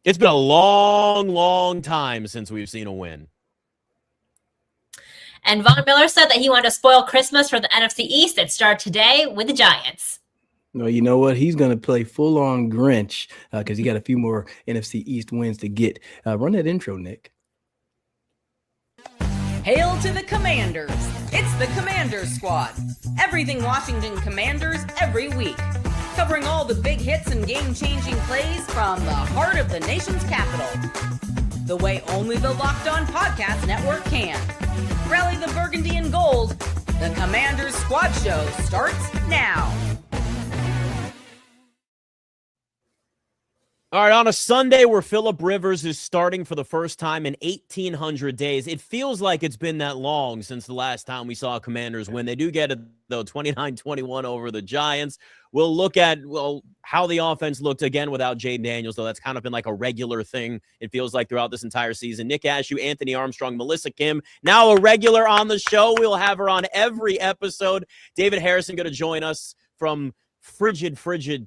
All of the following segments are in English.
It's been a long, long time since we've seen a win. And Von Miller said that he wanted to spoil Christmas for the NFC East that start today with the Giants. Well, you know what? He's going to play full-on Grinch because he got a few more NFC East wins to get. Run that intro, Nick. Hail to the Commanders. It's the Commanders Squad. Everything Washington Commanders every week. Covering all the big hits and game-changing plays from the heart of the nation's capital. The way only the Locked On Podcast Network can. Rally the burgundy and gold. The Commanders Squad Show starts now. All right, on a Sunday where Phillip Rivers is starting for the first time in 1,800 days, it feels like it's been that long since the last time we saw Commanders win. They do get it, though, 29-21 over the Giants. We'll look at, how the offense looked again without Jayden Daniels, though that's kind of been like a regular thing, it feels like, throughout this entire season. Nick Ashew, Anthony Armstrong, Melissa Kim, now a regular on the show. We'll have her on every episode. David Harrison going to join us from frigid,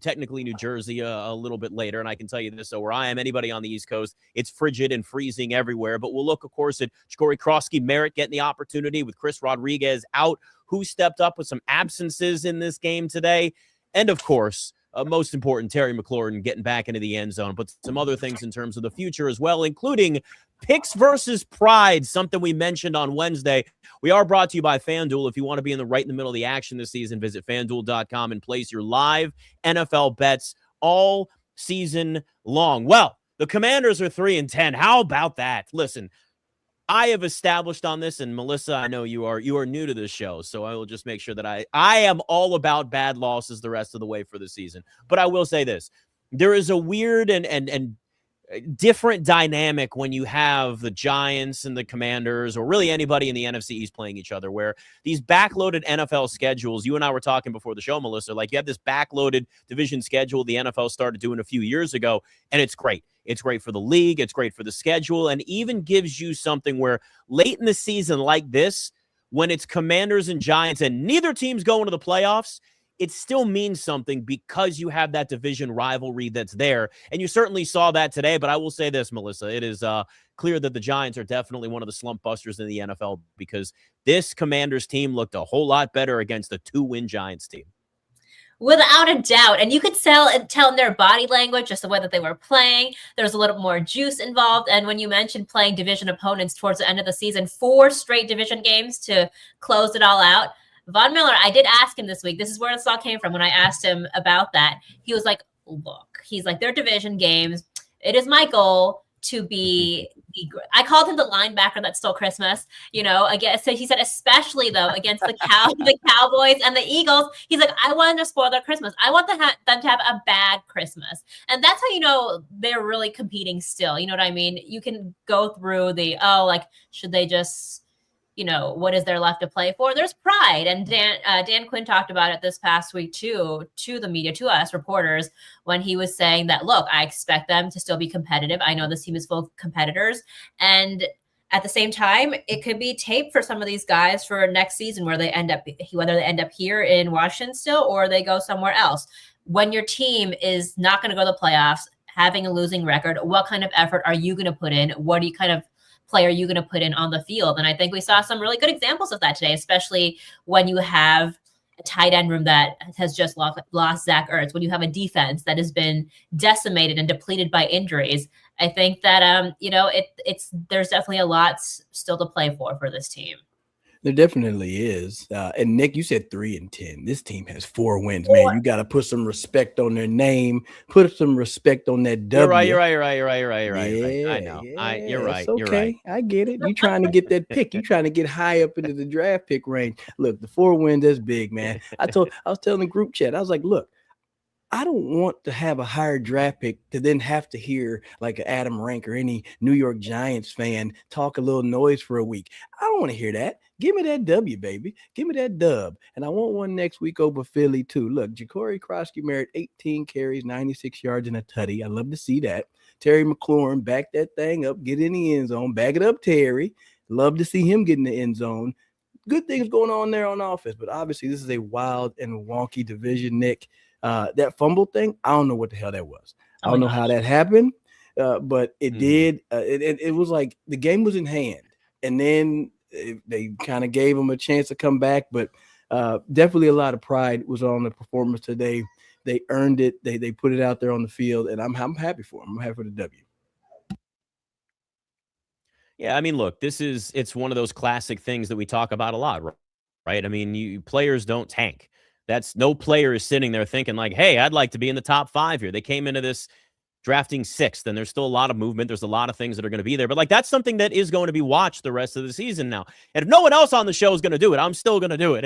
technically New Jersey a little bit later. And I can tell you this, so where I am, anybody on the East Coast, it's frigid and freezing everywhere. But we'll look, of course, at Jacory Krosky-Merritt getting the opportunity with Chris Rodriguez out. Who stepped up with some absences in this game today? And, of course, most important, Terry McLaurin getting back into the end zone. But some other things in terms of the future as well, including picks versus pride, something we mentioned on Wednesday. We are brought to you by FanDuel. If you want to be in the middle of the action this season, visit FanDuel.com and place your live NFL bets all season long. Well, the Commanders are 3-10. How about that? Listen, I have established on this, and Melissa, I know you are new to this show, so I will just make sure that I am all about bad losses the rest of the way for the season. But I will say this. There is a weird and different dynamic when you have the Giants and the Commanders, or really anybody in the NFC East playing each other, where these backloaded NFL schedules, you and I were talking before the show, Melissa, like you have this backloaded division schedule the NFL started doing a few years ago, and it's great. It's great for the league. It's great for the schedule, and even gives you something where late in the season like this, when it's Commanders and Giants and neither team's going to the playoffs, it still means something because you have that division rivalry that's there. And you certainly saw that today. But I will say this, Melissa, it is clear that the Giants are definitely one of the slump busters in the NFL, because this Commanders team looked a whole lot better against the 2-win Giants team. Without a doubt. And you could tell in their body language, just the way that they were playing, there's a little more juice involved. And when you mentioned playing division opponents towards the end of the season, 4 straight division games to close it all out. Von Miller, I did ask him this week. This is where this all came from when I asked him about that. He was like, look, they're division games. It is my goal to be I called him the linebacker that stole Christmas, again. So he said, especially though, against the Cowboys and the Eagles, he's like, I want to spoil their Christmas. I want them to have a bad Christmas. And that's how, they're really competing still. You know what I mean? You can go through should they just, what is there left to play for? There's pride. And Dan Quinn talked about it this past week too, to the media, to us reporters, when he was saying that, look, I expect them to still be competitive. I know this team is full of competitors. And at the same time, it could be tape for some of these guys for next season, whether they end up here in Washington still, or they go somewhere else. When your team is not going to go to the playoffs, having a losing record, what kind of effort are you going to put in? What do you kind of play are you going to put in on the field? And I think we saw some really good examples of that today, especially when you have a tight end room that has just lost Zach Ertz, when you have a defense that has been decimated and depleted by injuries. I think that, there's definitely a lot still to play for this team. There definitely is. And Nick, you said 3-10. This team has 4 wins, man. You got to put some respect on their name. Put some respect on that W. You're right. Yeah, I know. Yeah, you're right. Okay. You're right. I get it. You trying to get that pick. You trying to get high up into the draft pick range. Look, the 4 wins, that's big, man. I was telling the group chat, I was like, look, I don't want to have a higher draft pick to then have to hear like Adam Rank or any New York Giants fan talk a little noise for a week. I don't want to hear that. Give me that W, baby. Give me that dub. And I want one next week over Philly, too. Look, Jacory Krosky-Merritt, 18 carries, 96 yards, and a tutty. I love to see that. Terry McLaurin, back that thing up, get in the end zone. Back it up, Terry. Love to see him get in the end zone. Good things going on there on offense, but obviously this is a wild and wonky division, Nick. That fumble thing, I don't know what the hell that was. I don't know how that happened. but it did. It was like the game was in hand, and then they kind of gave them a chance to come back. But definitely a lot of pride was on the performance today. They earned it. They put it out there on the field, and I'm happy for them. I'm happy for the W. Yeah, I mean, look, it's one of those classic things that we talk about a lot, right? I mean, players don't tank. No player is sitting there thinking like, hey, I'd like to be in the top 5 here. They came into this drafting 6th, and there's still a lot of movement. There's a lot of things that are going to be there. But, like, that's something that is going to be watched the rest of the season now. And if no one else on the show is going to do it, I'm still going to do it.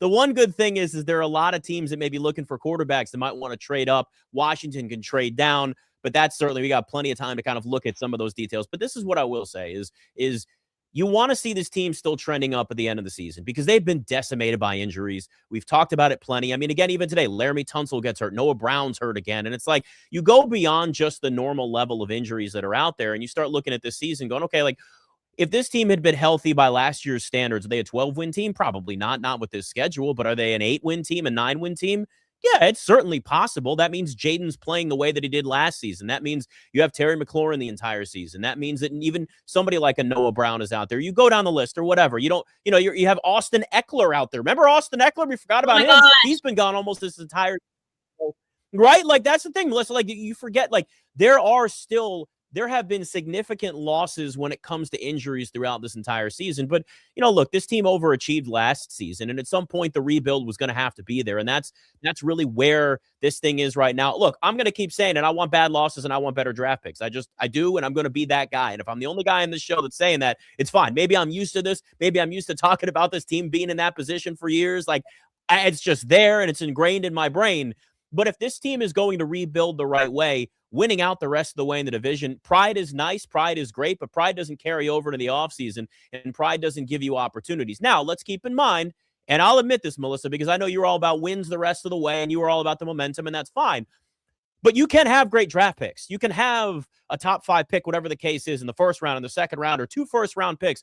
The one good thing is there are a lot of teams that may be looking for quarterbacks that might want to trade up. Washington can trade down. But that's certainly, we got plenty of time to kind of look at some of those details. But this is what I will say is you want to see this team still trending up at the end of the season because they've been decimated by injuries. We've talked about it plenty. I mean, again, even today, Laramie Tunsil gets hurt. Noah Brown's hurt again. And it's like you go beyond just the normal level of injuries that are out there and you start looking at this season going, okay, like if this team had been healthy by last year's standards, are they a 12-win team? Probably not with this schedule. But are they an 8-win team, a 9-win team? Yeah, it's certainly possible. That means Jayden's playing the way that he did last season. That means you have Terry McLaurin the entire season. That means that even somebody like a Noah Brown is out there. You go down the list or whatever. You have Austin Eckler out there. Remember Austin Eckler? We forgot about him. God. He's been gone almost this entire right? Like that's the thing, Melissa. Like you forget, like there have been significant losses when it comes to injuries throughout this entire season. But, look, this team overachieved last season, and at some point the rebuild was going to have to be there, and that's really where this thing is right now. Look, I'm going to keep saying it. I want bad losses, and I want better draft picks. I do, and I'm going to be that guy. And if I'm the only guy in this show that's saying that, it's fine. Maybe I'm used to this. Maybe I'm used to talking about this team being in that position for years. Like, it's just there, and it's ingrained in my brain. But if this team is going to rebuild the right way, winning out the rest of the way in the division, pride is nice, pride is great, but pride doesn't carry over to the offseason, and pride doesn't give you opportunities. Now, let's keep in mind, and I'll admit this, Melissa, because I know you're all about wins the rest of the way, and you were all about the momentum, and that's fine. But you can have great draft picks. You can have a top 5 pick, whatever the case is, in the first round, in the second round, or 2 first-round picks.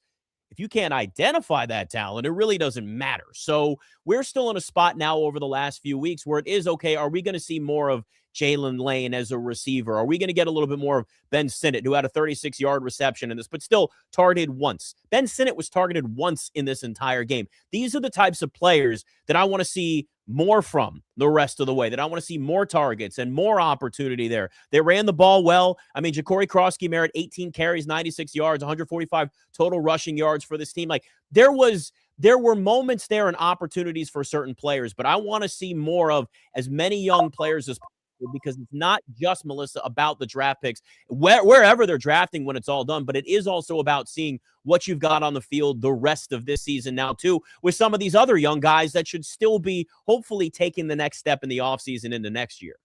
If you can't identify that talent, it really doesn't matter. So we're still in a spot now over the last few weeks where it is, okay, are we going to see more of Jaylin Lane as a receiver? Are we going to get a little bit more of Ben Sinnott, who had a 36-yard reception in this, but still targeted once? Ben Sinnott was targeted once in this entire game. These are the types of players that I want to see more from the rest of the way, that I want to see more targets and more opportunity there. They ran the ball well. I mean, Ja'Cory Krosky-Merritt, 18 carries, 96 yards, 145 total rushing yards for this team. Like, there were moments there and opportunities for certain players, but I want to see more of as many young players as possible, because it's not just, Melissa, about the draft picks, wherever they're drafting when it's all done, but it is also about seeing what you've got on the field the rest of this season now, too, with some of these other young guys that should still be hopefully taking the next step in the offseason into next year.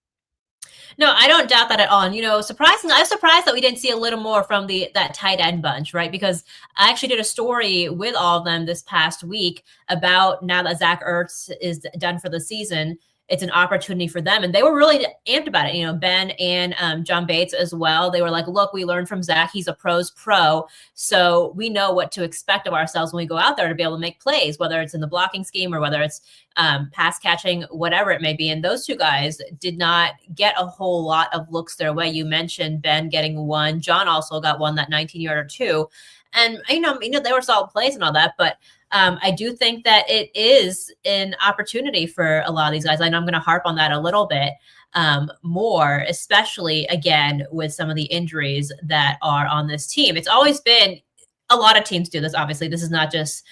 No, I don't doubt that at all. And, surprisingly, I was surprised that we didn't see a little more from that tight end bunch, right? Because I actually did a story with all of them this past week about now that Zach Ertz is done for the season, it's an opportunity for them. And they were really amped about it. Ben and John Bates as well. They were like, look, we learned from Zach. He's a pro's pro. So we know what to expect of ourselves when we go out there to be able to make plays, whether it's in the blocking scheme or whether it's pass catching, whatever it may be. And those two guys did not get a whole lot of looks their way. You mentioned Ben getting one. John also got one, that 19-yarder too. And, they were solid plays and all that, but I do think that it is an opportunity for a lot of these guys. I know I'm going to harp on that a little bit more, especially, again, with some of the injuries that are on this team. It's always been, a lot of teams do this, obviously. This is not just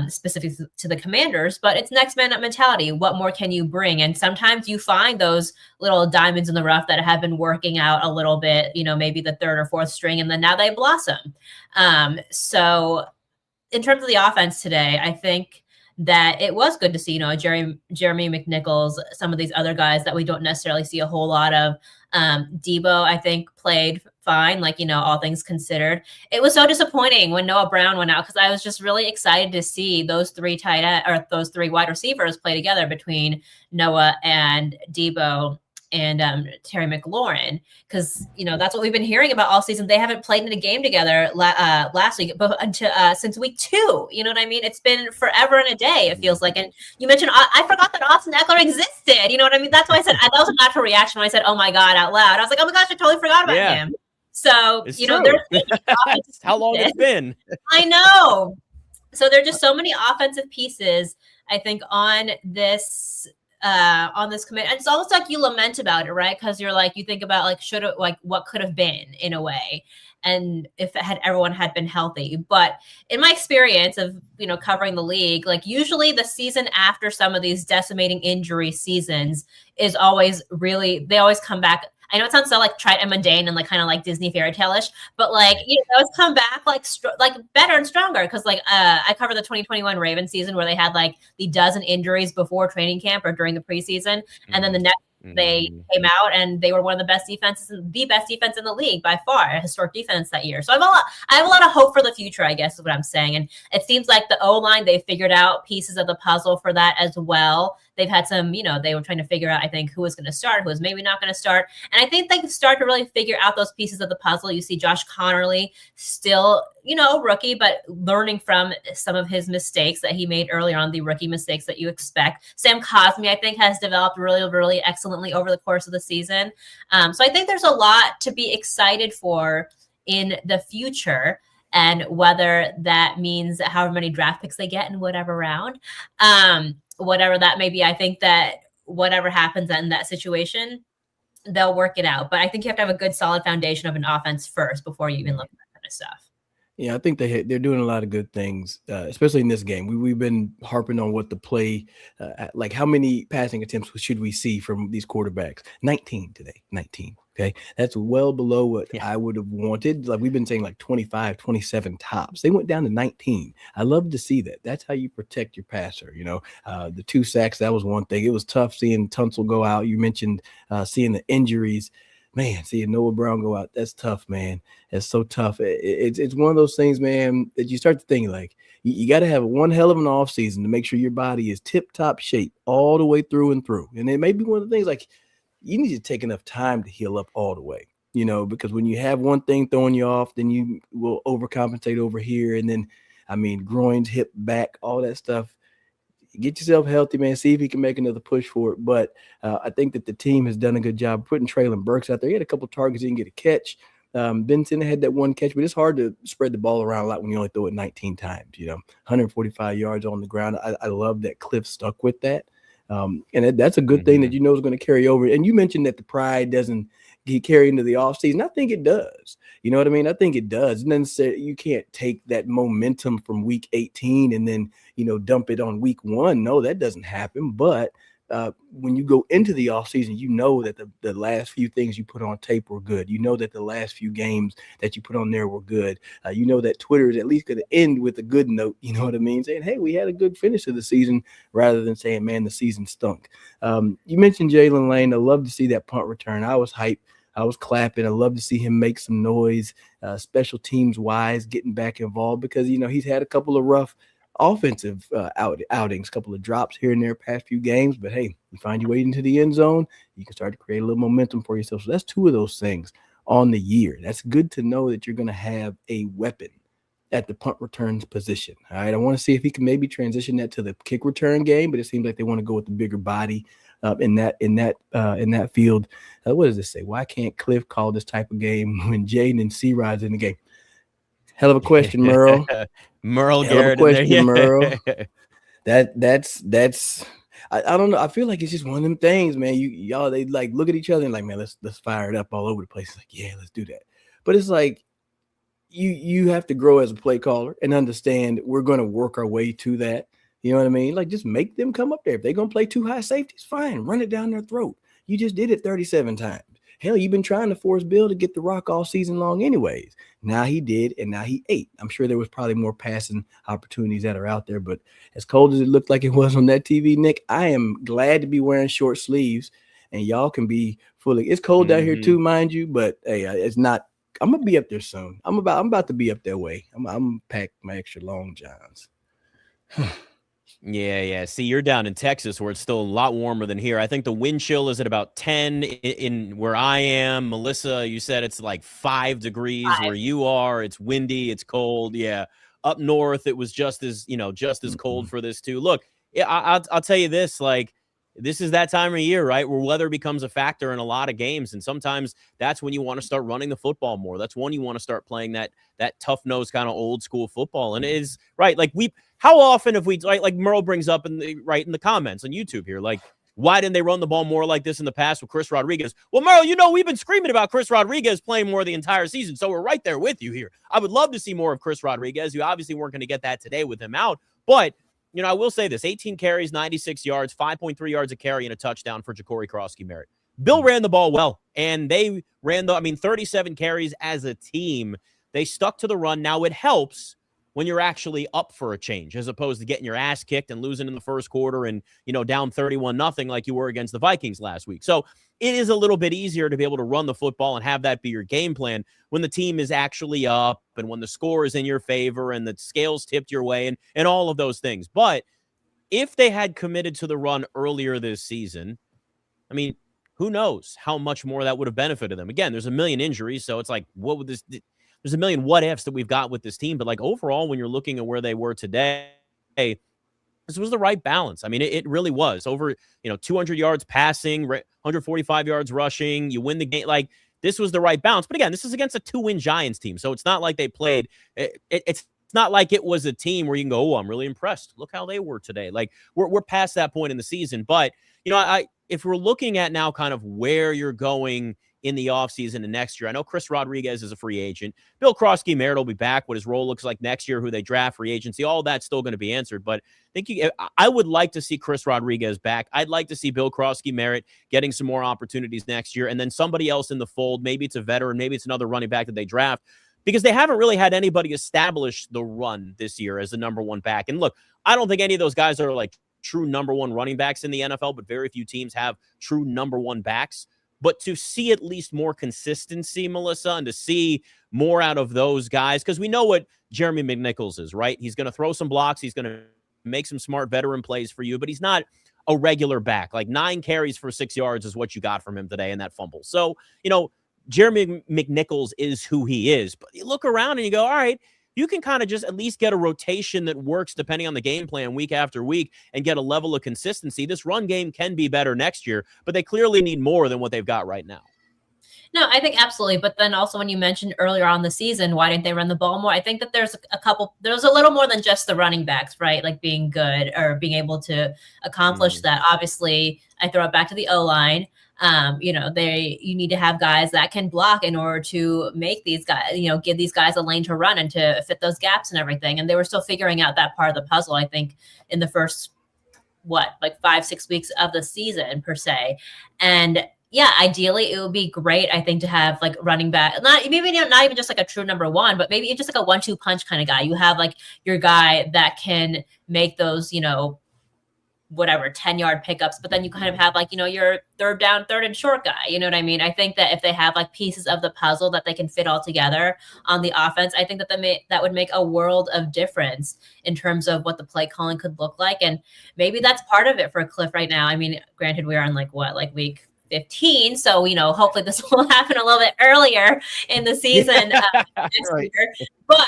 specific to the Commanders, but it's next man up mentality. What more can you bring? And sometimes you find those little diamonds in the rough that have been working out a little bit, maybe the third or fourth string, and then now they blossom. So in terms of the offense today, I think that it was good to see, Jeremy McNichols, some of these other guys that we don't necessarily see a whole lot of. Debo, I think, played fine, all things considered. It was so disappointing when Noah Brown went out, because I was just really excited to see those three wide receivers play together between Noah and Debo. Terry McLaurin, because that's what we've been hearing about all season. They haven't played in a game together last week, but since week 2. You know what I mean? It's been forever and a day. It feels like. And you mentioned I forgot that Austin Eckler existed. You know what I mean? That's why I said that was a natural reaction when I said "Oh my God" out loud. I was like, "Oh my gosh, I totally forgot about him." So it's there's how long it's been. I know. So there are just so many offensive pieces, I think, on this commit. And it's almost like you lament about it, right? Because you're like, you think about what could have been in a way. And if everyone had been healthy. But in my experience of, covering the league, like usually the season after some of these decimating injury seasons is always they always come back. I know it sounds so like trite and mundane and like kind of like Disney fairy tale-ish, but like those come back like better and stronger because I covered the 2021 Ravens season where they had like the dozen injuries before training camp or during the preseason, and then the next they came out and they were one of the best defense in the league by far, a historic defense that year. So I have a lot of hope for the future, I guess is what I'm saying. And it seems like the O-line, they figured out pieces of the puzzle for that as well. They've had some, they were trying to figure out, I think, who was going to start, who was maybe not going to start. And I think they can start to really figure out those pieces of the puzzle. You see Josh Connerly still, rookie, but learning from some of his mistakes that he made early on, the rookie mistakes that you expect. Sam Cosmi, I think, has developed really, really excellently over the course of the season. So I think there's a lot to be excited for in the future. And whether that means however many draft picks they get in whatever round, whatever that may be, I think that whatever happens in that situation, they'll work it out. But I think you have to have a good, solid foundation of an offense first before you even look at that kind of stuff. Yeah, I think they're doing a lot of good things, especially in this game. We've been harping on what the play, like how many passing attempts should we see from these quarterbacks? 19 today, 19. Okay, that's well below what I would have wanted. Like we've been saying, like 25, 27 tops. They went down to 19. I love to see that. That's how you protect your passer. The 2 sacks, that was one thing. It was tough seeing Tunsil go out. You mentioned seeing the injuries. Man, seeing Noah Brown go out, that's tough, man. It's so tough. It's one of those things, man, that you start to think like you got to have one hell of an offseason to make sure your body is tip-top shape all the way through and through. And it may be one of the things like you need to take enough time to heal up all the way, because when you have one thing throwing you off, then you will overcompensate over here. And then, groins, hip, back, all that stuff. Get yourself healthy, man. See if he can make another push for it. But I think that the team has done a good job putting Traylon Burks out there. He had a couple targets. He didn't get a catch. Benson had that one catch, but it's hard to spread the ball around a lot when you only throw it 19 times, 145 yards on the ground. I love that Cliff stuck with that. And that's a good thing that is going to carry over. And you mentioned that the pride doesn't get carried into the offseason. I think it does. You know what I mean? I think it does. And then you can't take that momentum from week 18 and then, dump it on week 1. No, that doesn't happen. But when you go into the offseason, that the last few things you put on tape were good. That the last few games that you put on there were good. That Twitter is at least going to end with a good note. You know what I mean? Saying, hey, we had a good finish of the season rather than saying, man, the season stunk. You mentioned Jaylin Lane. I love to see that punt return. I was hyped. I was clapping. I love to see him make some noise, special teams wise, getting back involved because, he's had a couple of rough offensive outings, a couple of drops here and there past few games. But, hey, you find your way into the end zone, you can start to create a little momentum for yourself. So that's 2 of those things on the year. That's good to know that you're going to have a weapon at the punt returns position. All right, I want to see if he can maybe transition that to the kick return game, but it seems like they want to go with the bigger body in that field. What does this say? Why can't Cliff call this type of game when Jayden and C-Rod's in the game? Hell of a question, Merle. Merle Hell Garrett. of a question, Merle. That's I don't know. I feel like it's just one of them things, man. Y'all they like look at each other and like, man, let's fire it up all over the place. It's like, yeah, let's do that. But it's like you have to grow as a play caller and understand we're going to work our way to that. You know what I mean? Like, just make them come up there. If they're going to play 2 high safeties, fine. Run it down their throat. You just did it 37 times. Hell, you've been trying to force Bill to get the rock all season long anyways. Now he did, and now he ate. I'm sure there was probably more passing opportunities that are out there. But as cold as it looked like it was on that TV, Nick, I am glad to be wearing short sleeves, and y'all can be fully – it's cold out here too, mind you, but, hey, it's not – I'm going to be up there soon. I'm about to be up that way. I'm pack my extra long johns. Yeah. See, you're down in Texas where it's still a lot warmer than here. I think the wind chill is at about 10 in where I am. Melissa, you said it's like 5 degrees where you are. It's windy. It's cold. Yeah. Up north, it was just as cold for this too. Look, I'll tell you this, like, this is that time of year, right, where weather becomes a factor in a lot of games. And sometimes that's when you want to start running the football more. That's when you want to start playing that tough-nosed kind of old school football. And it is, right, like how often have we, like Merle brings up in the comments on YouTube here, like, why didn't they run the ball more like this in the past with Chris Rodriguez? Well, Merle, we've been screaming about Chris Rodriguez playing more the entire season, so we're right there with you here. I would love to see more of Chris Rodriguez. You obviously weren't going to get that today with him out, but I will say this, 18 carries, 96 yards, 5.3 yards a carry, and a touchdown for Ja'Cory Crosskey-Merritt. Bill ran the ball well, and they ran 37 carries as a team. They stuck to the run. Now, it helps when you're actually up for a change, as opposed to getting your ass kicked and losing in the first quarter and, down 31-0 like you were against the Vikings last week. So it is a little bit easier to be able to run the football and have that be your game plan when the team is actually up and when the score is in your favor and the scales tipped your way and all of those things. But if they had committed to the run earlier this season, I mean, who knows how much more that would have benefited them. Again, there's a million injuries, so it's like, there's a million what ifs that we've got with this team. But like overall, when you're looking at where they were today, this was the right balance. I mean, it really was. Over 200 yards passing, 145 yards rushing. You win the game. Like, this was the right balance. But again, this is against a 2-win Giants team, so it's not like they played. It's not like it was a team where you can go, oh, I'm really impressed. Look how they were today. Like, we're past that point in the season. But if we're looking at now kind of where you're going in the offseason and next year, I know Chris Rodriguez is a free agent. Bill Crosskey-Merritt will be back. What his role looks like next year, who they draft, free agency, all that's still going to be answered. But I would like to see Chris Rodriguez back. I'd like to see Bill Crosskey-Merritt getting some more opportunities next year, and then somebody else in the fold. Maybe it's a veteran, maybe it's another running back that they draft, because they haven't really had anybody establish the run this year as the number one back. And look, I don't think any of those guys are like true number one running backs in the NFL, but very few teams have true number one backs. But to see at least more consistency, Melissa, and to see more out of those guys, because we know what Jeremy McNichols is, right? He's going to throw some blocks. He's going to make some smart veteran plays for you, but he's not a regular back. Like 9 carries for 6 yards is what you got from him today in that fumble. So, Jeremy McNichols is who he is. But you look around and you go, all right, you can kind of just at least get a rotation that works depending on the game plan week after week and get a level of consistency. This run game can be better next year, but they clearly need more than what they've got right now. No, I think absolutely. But then also when you mentioned earlier on the season, why didn't they run the ball more? I think that there's a little more than just the running backs, right? Like being good or being able to accomplish that. Obviously, I throw it back to the O-line. You need to have guys that can block in order to make these guys, give these guys a lane to run and to fit those gaps and everything. And they were still figuring out that part of the puzzle, I think, in the first, 5-6 weeks of the season per se. And yeah, ideally it would be great, I think, to have like running back, not even just like a true number one, but maybe just like a 1-2 punch kind of guy. You have like your guy that can make those, 10-yard pickups, but then you kind of have like, your third down, third and short guy. You know what I mean? I think that if they have like pieces of the puzzle that they can fit all together on the offense, I think that would make a world of difference in terms of what the play calling could look like. And maybe that's part of it for Cliff right now. I mean, granted, we're on week 15. So, hopefully this will happen a little bit earlier in the season next year. But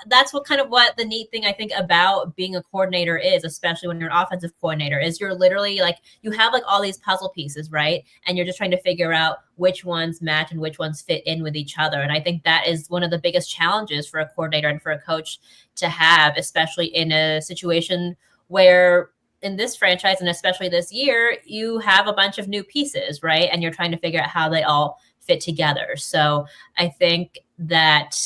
that's what the neat thing I think about being a coordinator is, especially when you're an offensive coordinator, is you're literally you have all these puzzle pieces, right? And you're just trying to figure out which ones match and which ones fit in with each other. And I think that is one of the biggest challenges for a coordinator and for a coach to have, especially in a situation where in this franchise, and especially this year, you have a bunch of new pieces, right? And you're trying to figure out how they all fit together. So I think that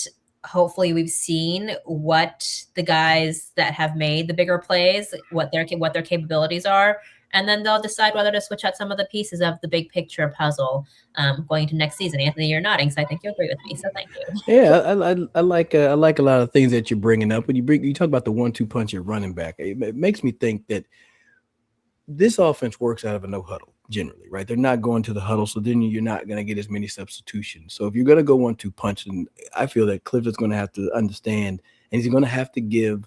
hopefully we've seen what the guys that have made the bigger plays, what their capabilities are, and then they'll decide whether to switch out some of the pieces of the big picture puzzle going to next season. Anthony, you're nodding, so I think you agree with me. So thank you. Yeah, I like a lot of things that you're bringing up. When you talk about the 1-2 punch at running back, it makes me think that this offense works out of a no huddle generally, right? They're not going to the huddle, so then you're not going to get as many substitutions. So if you're going to go 1-2 punch, and I feel that Cliff is going to have to understand, and he's going to have to give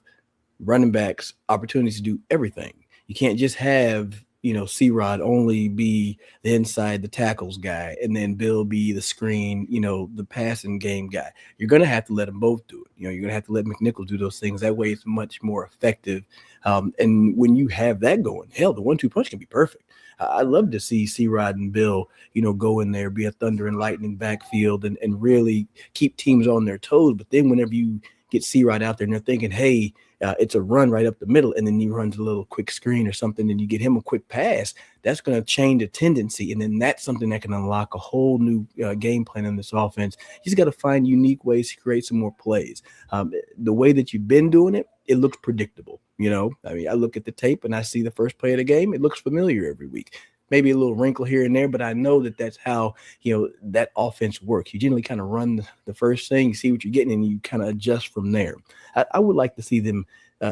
running backs opportunities to do everything. You can't just have, C-Rod only be the inside the tackles guy and then Bill be the screen, the passing game guy. You're going to have to let them both do it. You're going to have to let McNichols do those things. That way it's much more effective. And when you have that going, hell, the 1-2 punch can be perfect. I'd love to see C-Rod and Bill, go in there, be a thunder and lightning backfield and really keep teams on their toes. But then whenever you get C-Rod out there and they're thinking, hey, it's a run right up the middle, and then he runs a little quick screen or something, and you get him a quick pass, that's going to change the tendency. And then that's something that can unlock a whole new game plan in this offense. You just got to find unique ways to create some more plays. The way that you've been doing it, it looks predictable. I look at the tape and I see the first play of the game. It looks familiar every week. Maybe a little wrinkle here and there, but I know that that's how, that offense works. You generally kind of run the first thing, you see what you're getting, and you kind of adjust from there. I would like to see them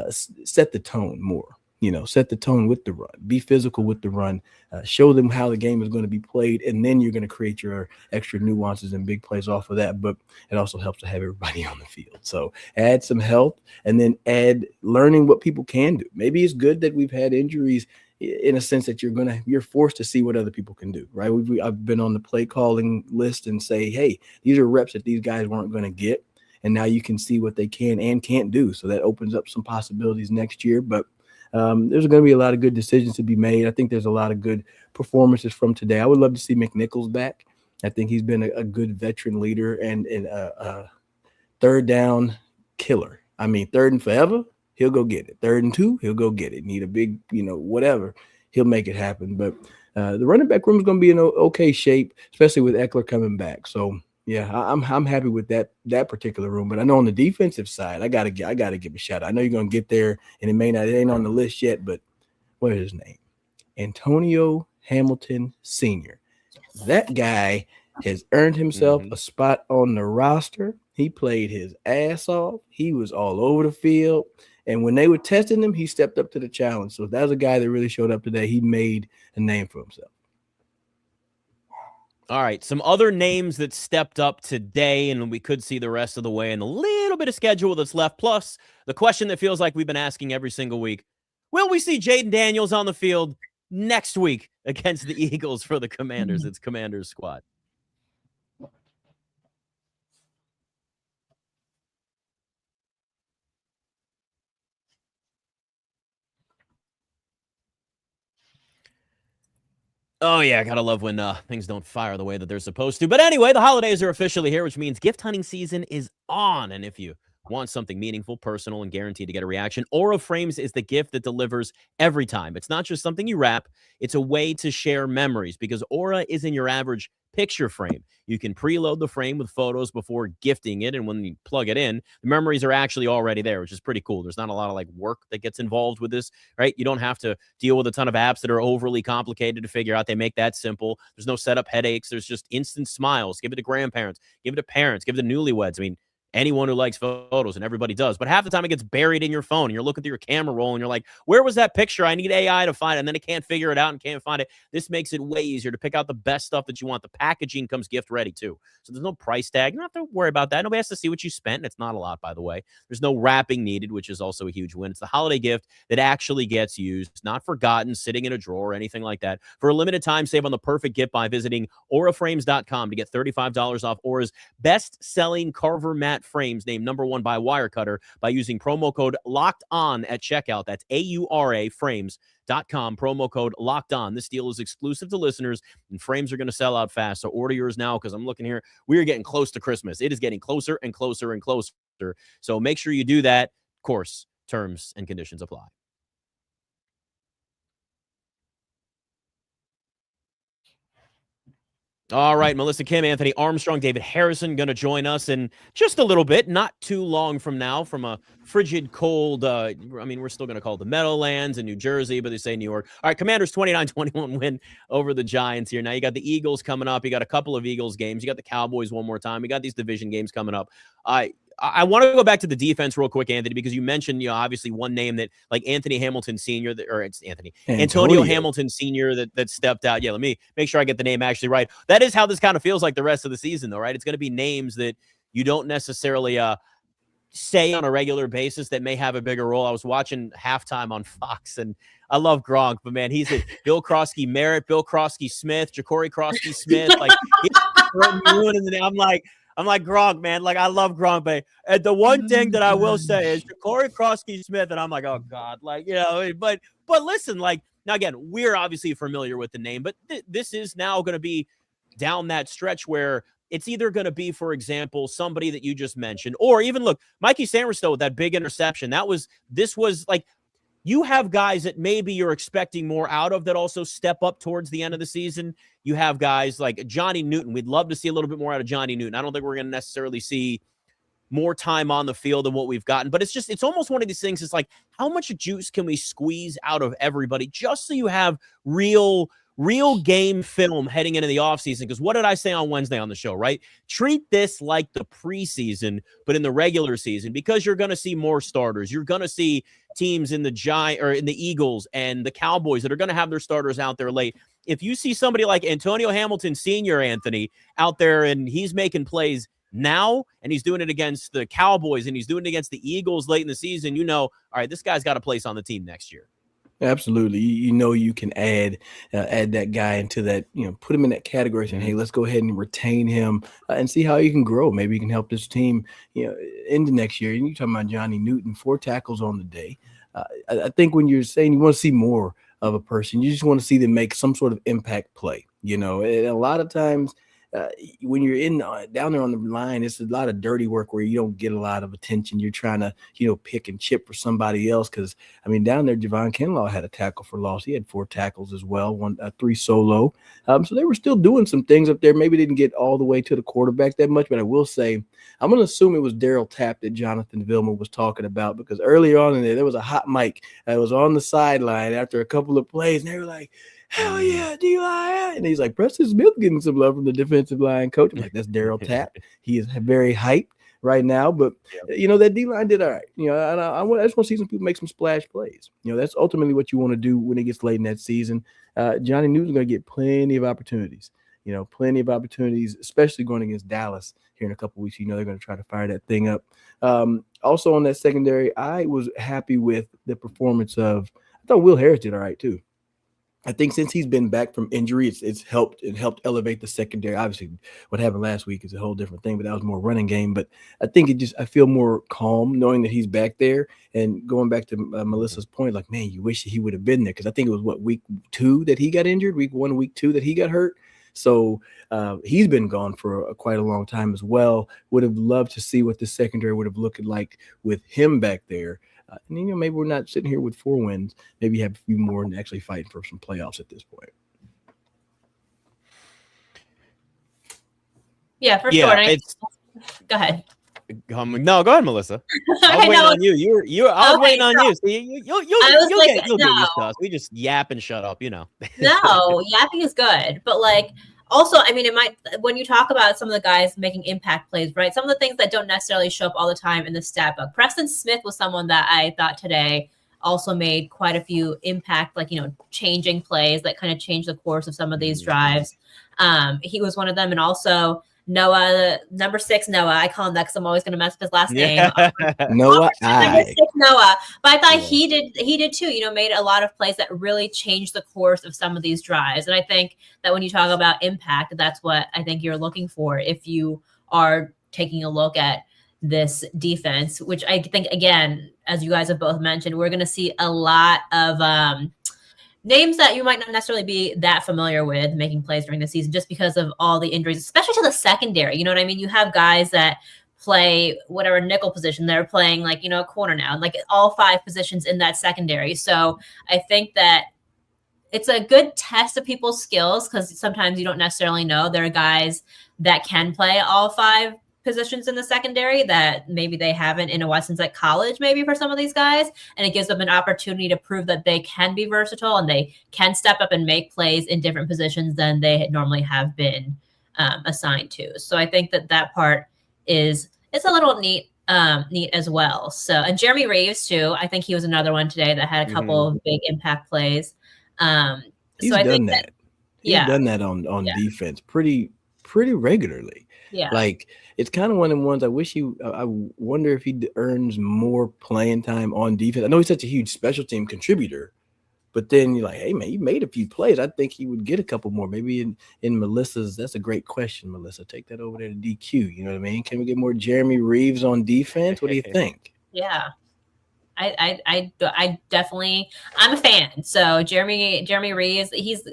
set the tone more, set the tone with the run, be physical with the run, show them how the game is going to be played, and then you're going to create your extra nuances and big plays off of that. But it also helps to have everybody on the field. So add some health and then add learning what people can do. Maybe it's good that we've had injuries in a sense that you're forced to see what other people can do, right? I've been on the play calling list and say, hey, these are reps that these guys weren't going to get. And now you can see what they can and can't do. So that opens up some possibilities next year. But there's going to be a lot of good decisions to be made. I think there's a lot of good performances from today. I would love to see McNichols back. I think he's been a good veteran leader and a third down killer. I mean, third and forever, he'll go get it. 3rd and 2, he'll go get it. Need a big, whatever, he'll make it happen. But the running back room is going to be in okay shape, especially with Eckler coming back. So, yeah, I'm happy with that particular room. But I know on the defensive side, I gotta give a shout out. I know you're gonna get there, and it ain't on the list yet. But what is his name? Antonio Hamilton Sr. That guy has earned himself a spot on the roster. He played his ass off. He was all over the field. And when they were testing him, he stepped up to the challenge. So that was a guy that really showed up today. He made a name for himself. All right, some other names that stepped up today, and we could see the rest of the way in a little bit of schedule that's left. Plus, the question that feels like we've been asking every single week, will we see Jayden Daniels on the field next week against the Eagles for the Commanders? It's Commanders Squad. Oh, yeah, gotta love when things don't fire the way that they're supposed to. But anyway, the holidays are officially here, which means gift hunting season is on. And if you want something meaningful, personal, and guaranteed to get a reaction, Aura Frames is the gift that delivers every time. It's not just something you wrap, it's a way to share memories because Aura isn't your average picture frame. You can preload the frame with photos before gifting it, and when you plug it in, the memories are actually already there, which is pretty cool. There's not a lot of work that gets involved with this, right? You don't have to deal with a ton of apps that are overly complicated to figure out. They make that simple. There's no setup headaches. There's just instant smiles. Give it to grandparents, give it to parents, give it to newlyweds. I mean, anyone who likes photos, and everybody does. But half the time it gets buried in your phone, and you're looking through your camera roll, and you're like, where was that picture? I need AI to find it. And then it can't figure it out and can't find it. This makes it way easier to pick out the best stuff that you want. The packaging comes gift ready, too. So there's no price tag. You don't have to worry about that. Nobody has to see what you spent, and it's not a lot, by the way. There's no wrapping needed, which is also a huge win. It's the holiday gift that actually gets used, not forgotten, sitting in a drawer or anything like that. For a limited time, save on the perfect gift by visiting auraframes.com to get $35 off Aura's best-selling Carver mat frames, named number 1 by Wirecutter, by using promo code LOCKEDON at checkout. That's AURA frames.com, promo code LOCKEDON. This deal is exclusive to listeners, and frames are going to sell out fast. So order yours now, because I'm looking here. We are getting close to Christmas. It is getting closer and closer and closer. So make sure you do that. Of course, terms and conditions apply. All right, Melissa Kim, Anthony Armstrong, David Harrison going to join us in just a little bit, not too long from now, from a frigid, cold, we're still going to call it the Meadowlands in New Jersey, but they say New York. All right, Commanders 29-21 win over the Giants here. Now you got the Eagles coming up. You got a couple of Eagles games. You got the Cowboys one more time. We got these division games coming up. I want to go back to the defense real quick, Anthony, because you mentioned, obviously one name that, like Anthony Hamilton Sr., Antonio Hamilton Sr. that stepped out. Yeah, let me make sure I get the name actually right. That is how this kind of feels like the rest of the season, though, right? It's going to be names that you don't necessarily say on a regular basis that may have a bigger role. I was watching halftime on Fox, and I love Gronk, but man, he's a Bill Crosby Merritt, Bill Crosby Smith, Ja'Cory Crosby Smith. Like, I'm like Gronk, man. Like, I love Gronk, but the one thing that I will say is Ja'Cory Crosby Smith, and I'm like, oh God, like, but listen, like, now again, we're obviously familiar with the name, but this is now going to be down that stretch where it's either going to be, for example, somebody that you just mentioned, or even look, Mikey Sainristil with that big interception. This was like, you have guys that maybe you're expecting more out of that also step up towards the end of the season. You have guys like Johnny Newton. We'd love to see a little bit more out of Johnny Newton. I don't think we're going to necessarily see more time on the field than what we've gotten, but it's almost one of these things. It's like, how much juice can we squeeze out of everybody just so you have real game film heading into the offseason? Because what did I say on Wednesday on the show, right? Treat this like the preseason, but in the regular season, because you're going to see more starters. You're going to see teams in the Eagles and the Cowboys that are going to have their starters out there late. If you see somebody like Antonio Hamilton Sr., Anthony, out there and he's making plays now and he's doing it against the Cowboys and he's doing it against the Eagles late in the season, all right, this guy's got a place on the team next year. Absolutely. You can add that guy into that, put him in that category saying, hey, let's go ahead and retain him and see how he can grow. Maybe he can help this team, into next year. And you're talking about Johnny Newton, 4 tackles on the day. I think when you're saying you want to see more of a person, you just want to see them make some sort of impact play, and a lot of times when you're down there on the line, it's a lot of dirty work where you don't get a lot of attention. You're trying to, pick and chip for somebody else. Because down there, Javon Kinlaw had a tackle for loss. He had 4 tackles as well, 3 solo. So they were still doing some things up there. Maybe didn't get all the way to the quarterback that much, but I will say, I'm going to assume it was Daryl Tapp that Jonathan Vilma was talking about, because earlier on in there was a hot mic that was on the sideline after a couple of plays, and they were like, hell yeah, D-line. And he's like, Preston Smith getting some love from the defensive line coach. I'm like, that's Daryl Tapp. He is very hyped right now. But, that D-line did all right. And I just want to see some people make some splash plays. That's ultimately what you want to do when it gets late in that season. Johnny Newton's going to get plenty of opportunities. Especially going against Dallas here in a couple of weeks. They're going to try to fire that thing up. Also on that secondary, I was happy with the performance of – I thought Will Harris did all right too. I think since he's been back from injury, it's helped elevate the secondary. Obviously, what happened last week is a whole different thing, but that was more running game. But I think I feel more calm knowing that he's back there. And going back to Melissa's point, like, man, you wish he would have been there, because I think it was week 2 that he got injured, week 1, week 2 that he got hurt. So he's been gone for quite a long time as well. Would have loved to see what the secondary would have looked like with him back there. And, maybe we're not sitting here with 4 wins. Maybe you have a few more and actually fighting for some playoffs at this point. Yeah, for sure. Go ahead. No, go ahead, Melissa. I was waiting on you. I was waiting on you. So you'll get used to us. We just yap and shut up, No, yapping is good, but also, it might, when you talk about some of the guys making impact plays, right? Some of the things that don't necessarily show up all the time in the stat book. Preston Smith was someone that I thought today also made quite a few impact, changing plays that kind of changed the course of some of these drives. He was one of them. And also Noah, number 6, Noah. I call him that because I'm always going to mess up his last name. Noah. Number 6, Noah. But I thought he did too. Made a lot of plays that really changed the course of some of these drives. And I think that when you talk about impact, that's what I think you're looking for if you are taking a look at this defense, which I think, again, as you guys have both mentioned, we're going to see a lot of names that you might not necessarily be that familiar with making plays during the season just because of all the injuries, especially to the secondary. You know what I mean? You have guys that play whatever nickel position they're playing, a corner now, and all 5 positions in that secondary. So I think that it's a good test of people's skills, because sometimes you don't necessarily know. There are guys that can play all 5 positions in the secondary that maybe they haven't in a while since college, maybe for some of these guys. And it gives them an opportunity to prove that they can be versatile and they can step up and make plays in different positions than they normally have been assigned to. So I think that part it's a little neat as well. So, and Jeremy Reeves too, I think he was another one today that had a couple of big impact plays. He's done that on defense pretty pretty regularly. Yeah. Like, it's kind of one of the ones I wonder if he earns more playing time on defense. I know he's such a huge special team contributor, but then you're like, hey, man, he made a few plays. I think he would get a couple more. Maybe in Melissa's, that's a great question, Melissa. Take that over there to DQ. You know what I mean? Can we get more Jeremy Reeves on defense? What do you think? Yeah. I definitely, I'm a fan. So Jeremy Reeves, he's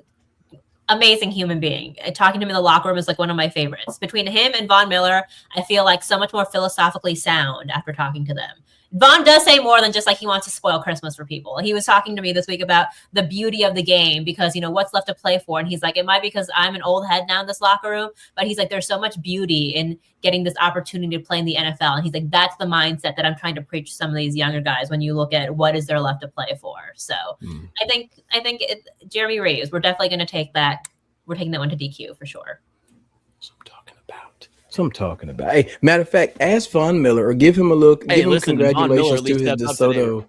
amazing human being. Talking to him in the locker room is like one of my favorites. Between him and Von Miller, I feel like so much more philosophically sound after talking to them. Von does say more than just like he wants to spoil Christmas for people. He was talking to me this week about the beauty of the game because, you know, what's left to play for. And he's like, it might be because I'm an old head now in this locker room, but he's like, there's so much beauty in getting this opportunity to play in the NFL. And he's like, that's the mindset that I'm trying to preach to some of these younger guys when you look at what is there left to play for. So I think Jeremy Reeves, we're definitely going to take that. We're taking that one to DQ for sure. I'm talking about. Hey, matter of fact, ask Von Miller or give him a look. Hey, give him congratulations to his DeSoto.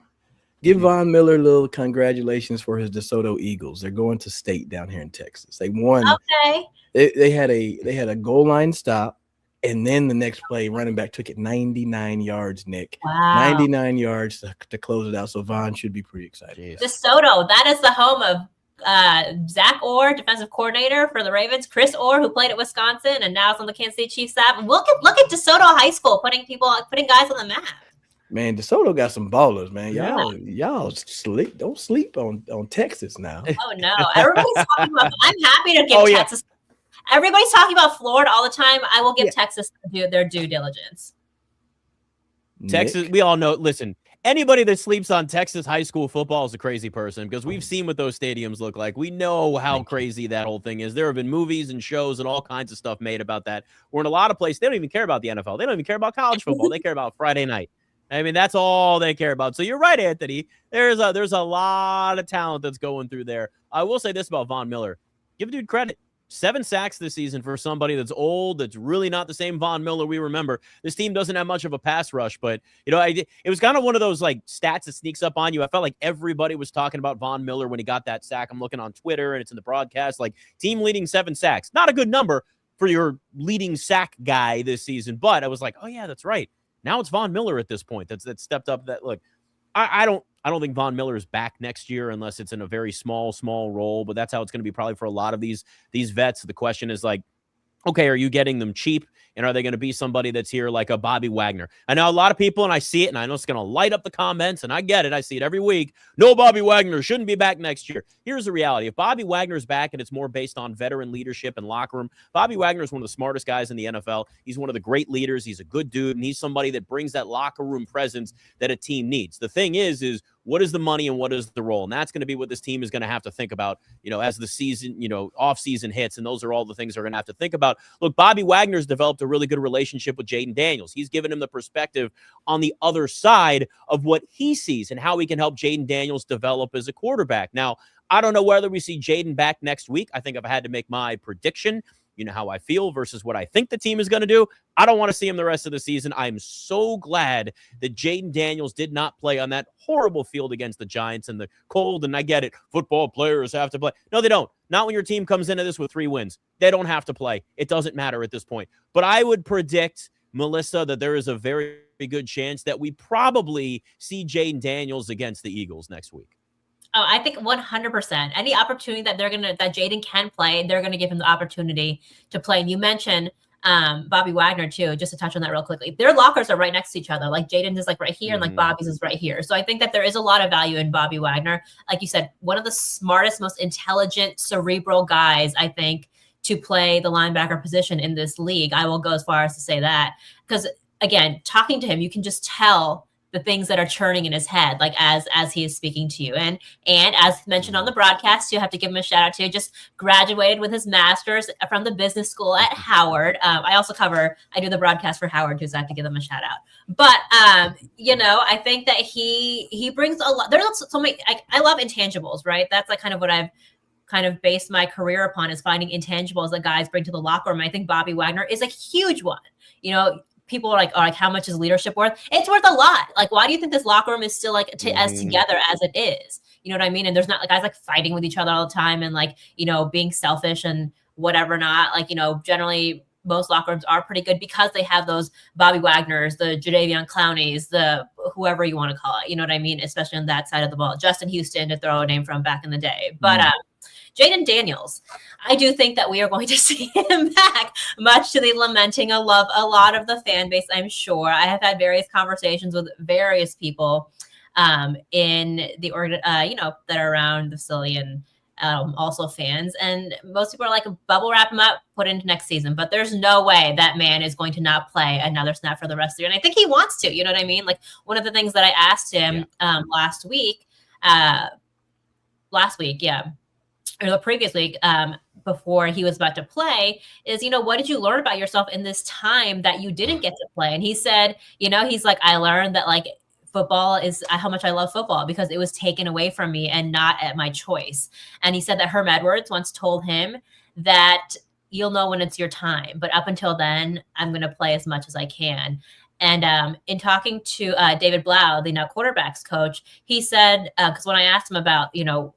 Give Von Miller a little congratulations for his DeSoto Eagles. They're going to state down here in Texas. They won. Okay. They had a goal line stop, and then the next play, running back took it 99 yards, Nick. Wow. 99 yards to close it out. So Von should be pretty excited. DeSoto, that is the home of Zach Orr, defensive coordinator for the Ravens, Chris Orr, who played at Wisconsin and now is on the Kansas City Chiefs staff. Look at DeSoto High School putting guys on the map. Man, DeSoto got some ballers, man. Y'all don't sleep on Texas now. Oh no, everybody's talking about. I'm happy to give Texas. Yeah. Everybody's talking about Florida all the time. I will give Texas their due diligence. Texas, Nick? we all know. Listen. Anybody that sleeps on Texas high school football is a crazy person because we've seen what those stadiums look like. We know how crazy that whole thing is. There have been movies and shows and all kinds of stuff made about that. We're in a lot of places. They don't even care about the NFL. They don't even care about college football. They care about Friday night. I mean, that's all they care about. So you're right, Anthony. There's a lot of talent that's going through there. I will say this about Von Miller. Give a dude credit. 7 sacks this season for somebody that's old, that's really not the same Von Miller we remember. This team doesn't have much of a pass rush, but, you know, it was kind of one of those, like, stats that sneaks up on you. I felt like everybody was talking about Von Miller when he got that sack. I'm looking on Twitter, and it's in the broadcast, like, team leading 7 sacks. Not a good number for your leading sack guy this season, but I was like, oh, yeah, that's right. Now it's Von Miller at this point that's stepped up. That look, I don't think Von Miller is back next year unless it's in a very small role, but that's how it's going to be probably for a lot of these vets. The question is like, okay, are you getting them cheap? And are they going to be somebody that's here like a Bobby Wagner? I know a lot of people, and I see it, and I know it's going to light up the comments, and I get it. I see it every week. No, Bobby Wagner shouldn't be back next year. Here's the reality. If Bobby Wagner's back and it's more based on veteran leadership and locker room, Bobby Wagner is one of the smartest guys in the NFL. He's one of the great leaders. He's a good dude, and he's somebody that brings that locker room presence that a team needs. The thing is what is the money and what is the role? And that's going to be what this team is going to have to think about, you know, as the season, you know, off season hits. And those are all the things they're going to have to think about. Look, Bobby Wagner's developed a really good relationship with Jayden Daniels. He's given him the perspective on the other side of what he sees and how he can help Jayden Daniels develop as a quarterback. Now, I don't know whether we see Jayden back next week. I think if I had to make my prediction, you know how I feel versus what I think the team is going to do. I don't want to see him the rest of the season. I'm so glad that Jayden Daniels did not play on that horrible field against the Giants and the cold. And I get it. Football players have to play. No, they don't. Not when your team comes into this with 3 wins. They don't have to play. It doesn't matter at this point. But I would predict, Melissa, that there is a very good chance that we probably see Jayden Daniels against the Eagles next week. Oh, I think 100%. Any opportunity that that Jayden can play, they're going to give him the opportunity to play. And you mentioned Bobby Wagner too, just to touch on that real quickly. Their lockers are right next to each other. Like Jayden's is like right here and like Bobby's is right here. So I think that there is a lot of value in Bobby Wagner. Like you said, one of the smartest, most intelligent, cerebral guys, I think, to play the linebacker position in this league. I will go as far as to say that. Because again, talking to him, you can just tell the things that are churning in his head, like as he is speaking to you. And as mentioned on the broadcast, you have to give him a shout out to, just graduated with his master's from the business school at Howard. I do the broadcast for Howard too, so I have to give them a shout out. But, you know, I think that he brings a lot. There's so many, I love intangibles, right? That's like kind of what I've kind of based my career upon, is finding intangibles that guys bring to the locker room. I think Bobby Wagner is a huge one. You know, people are like, how much is leadership worth? It's worth a lot. Like, why do you think this locker room is still like as together as it is? You know what I mean? And there's not like guys like fighting with each other all the time and like, you know, being selfish and whatever not. Like, generally most locker rooms are pretty good because they have those Bobby Wagners, the Jadeveon Clowneys, the whoever you want to call it. You know what I mean? Especially on that side of the ball. Justin Houston, to throw a name from back in the day. But Jayden Daniels, I do think that we are going to see him back, much to the lamenting of a lot of the fan base, I'm sure. I have had various conversations with various people in the that are around the facility and also fans. And most people are like, bubble wrap him up, put into next season. But there's no way that man is going to not play another snap for the rest of the year. And I think he wants to, you know what I mean? Like, one of the things that I asked him last week, or the previous week, before he was about to play, is, what did you learn about yourself in this time that you didn't get to play? And he said, he's like, I learned that, like, football is how much I love football because it was taken away from me and not at my choice. And he said that Herm Edwards once told him that you'll know when it's your time, but up until then, I'm going to play as much as I can. And in talking to David Blau, the now quarterbacks coach, he said, because when I asked him about,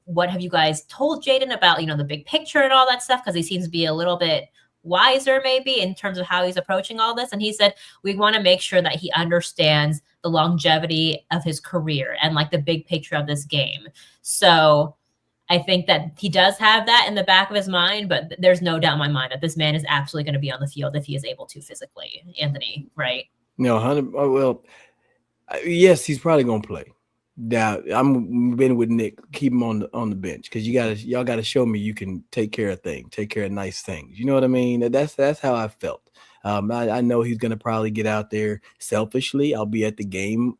what have you guys told Jayden about, the big picture and all that stuff, because he seems to be a little bit wiser maybe in terms of how he's approaching all this. And he said, we want to make sure that he understands the longevity of his career and like the big picture of this game. So I think that he does have that in the back of his mind, but there's no doubt in my mind that this man is absolutely going to be on the field if he is able to physically, Anthony, right? No, 100. Well, yes, he's probably gonna play. Now, I'm been with Nick. Keep him on the bench because y'all gotta show me you can take care of things, take care of nice things. You know what I mean? That's how I felt. I know he's gonna probably get out there selfishly. I'll be at the game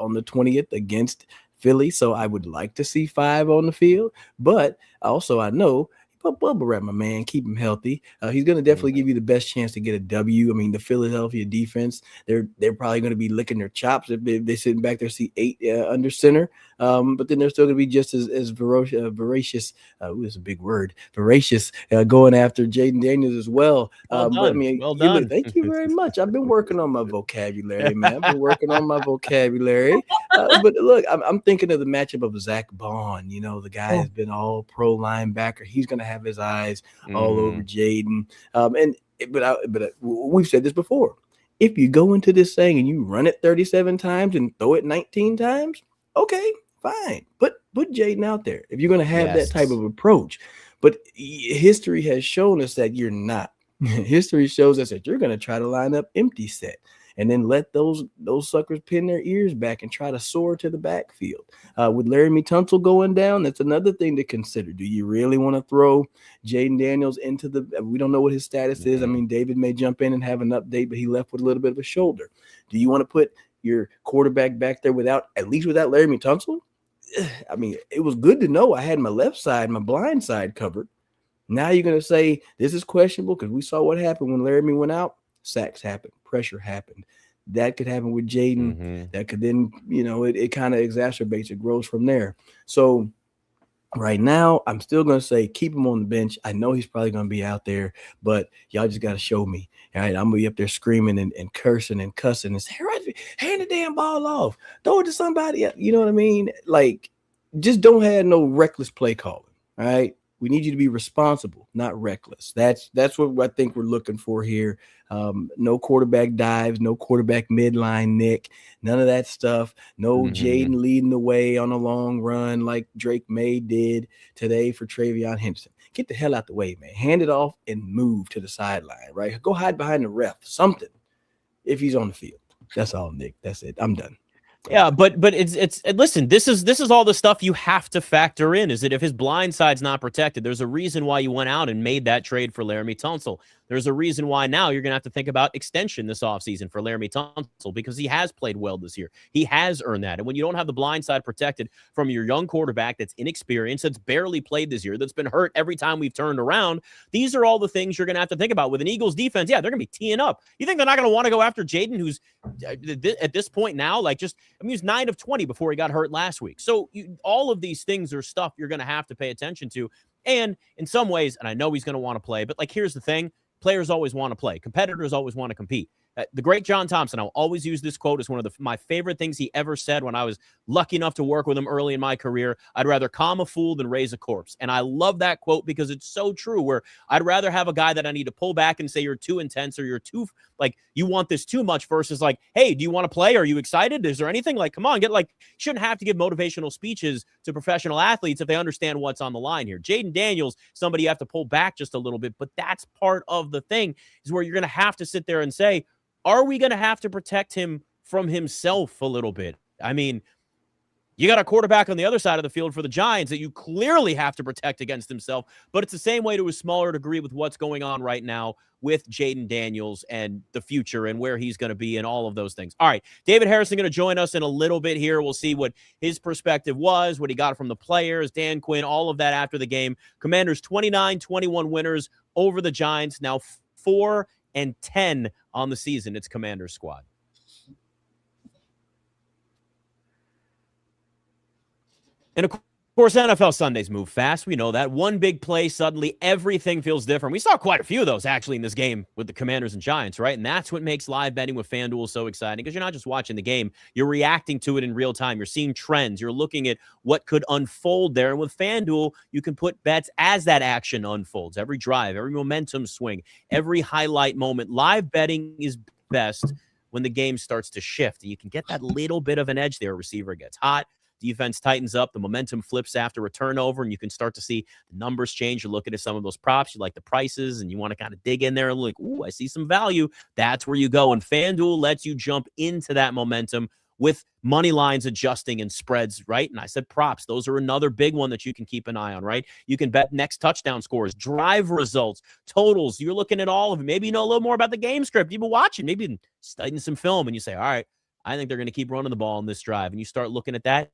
on the 20th against Philly, so I would like to see 5 on the field. But also, I know. But bubble wrap my man, keep him healthy. He's going to definitely give you the best chance to get a W. I mean, the Philadelphia defense, they're probably going to be licking their chops if they're sitting back there, see 8 under center. But then they're still going to be just as voracious. It's a big word, voracious, going after Jayden Daniels as well. Well but I mean, well done. Thank you very much. I've been working on my vocabulary, man. I've been working on my vocabulary. But look, I'm thinking of the matchup of Zach Bond. The guy has been all pro linebacker. He's going to have his eyes all over Jayden. But we've said this before. If you go into this thing and you run it 37 times and throw it 19 times, okay, fine. Put Jayden out there if you're going to have that type of approach. But history has shown us that you're not. History shows us that you're going to try to line up empty set and then let those suckers pin their ears back and try to soar to the backfield. With Laramie Tunsil going down, that's another thing to consider. Do you really want to throw Jayden Daniels into the – we don't know what his status is. I mean, David may jump in and have an update, but he left with a little bit of a shoulder. Do you want to put your quarterback back there without Laramie Tunsil? I mean, it was good to know I had my left side, my blind side covered. Now you're going to say this is questionable because we saw what happened when Laramie went out. Sacks happened. Pressure happened. That could happen with Jayden. That could then, it kind of exacerbates. It grows from there. So right now, I'm still going to say keep him on the bench. I know he's probably going to be out there, but y'all just got to show me. All right, I'm going to be up there screaming and cursing and cussing and say, hand the damn ball off. Throw it to somebody else. You know what I mean? Like, just don't have no reckless play calling. All right? We need you to be responsible, not reckless. That's what I think we're looking for here. No quarterback dives, no quarterback midline nick, none of that stuff. No Jayden leading the way on a long run like Drake May did today for Travion Henderson. Get the hell out the way, man. Hand it off and move to the sideline, right? Go hide behind the ref, something, if he's on the field. That's all, Nick. That's it. I'm done. Yeah, but it's listen, this is all the stuff you have to factor in, is that if his blind side's not protected, there's a reason why you went out and made that trade for Laramie Tunsil. There's a reason why now you're going to have to think about extension this offseason for Laramie Tunsil because he has played well this year. He has earned that. And when you don't have the blind side protected from your young quarterback that's inexperienced, that's barely played this year, that's been hurt every time we've turned around, these are all the things you're going to have to think about. With an Eagles defense, they're going to be teeing up. You think they're not going to want to go after Jayden, who's at this point now, he was 9 of 20 before he got hurt last week. So all of these things are stuff you're going to have to pay attention to. And in some ways, and I know he's going to want to play, but here's the thing. Players always want to play. Competitors always want to compete. The great John Thompson, I'll always use this quote as one of my favorite things he ever said when I was lucky enough to work with him early in my career. I'd rather calm a fool than raise a corpse. And I love that quote because it's so true, where I'd rather have a guy that I need to pull back and say you're too intense or you're too, like, you want this too much, versus like, hey, do you want to play? Are you excited? Is there anything? Like, come on, shouldn't have to give motivational speeches to professional athletes if they understand what's on the line here. Jayden Daniels, somebody you have to pull back just a little bit, but that's part of the thing, is where you're going to have to sit there and say, are we going to have to protect him from himself a little bit? I mean, you got a quarterback on the other side of the field for the Giants that you clearly have to protect against himself, but it's the same way to a smaller degree with what's going on right now with Jayden Daniels and the future and where he's going to be and all of those things. All right, David Harrison going to join us in a little bit here. We'll see what his perspective was, what he got from the players, Dan Quinn, all of that after the game. Commanders 29-21 winners over the Giants, now 4-10 on the season. It's Commanders squad. And of course, NFL Sundays move fast. We know that. One big play, suddenly everything feels different. We saw quite a few of those actually in this game with the Commanders and Giants, right? And that's what makes live betting with FanDuel so exciting, because you're not just watching the game, you're reacting to it in real time. You're seeing trends. You're looking at what could unfold there. And with FanDuel, you can put bets as that action unfolds. Every drive, every momentum swing, every highlight moment. Live betting is best when the game starts to shift. And you can get that little bit of an edge there. A receiver gets hot, defense tightens up, the momentum flips after a turnover, and you can start to see the numbers change. You're looking at some of those props, you like the prices, and you want to kind of dig in there and look, ooh, I see some value. That's where you go. And FanDuel lets you jump into that momentum with money lines adjusting and spreads, right? And I said props. Those are another big one that you can keep an eye on, right? You can bet next touchdown scores, drive results, totals. You're looking at all of it. Maybe you know a little more about the game script. You've been watching, maybe been studying some film, and you say, all right, I think they're going to keep running the ball in this drive. And you start looking at that,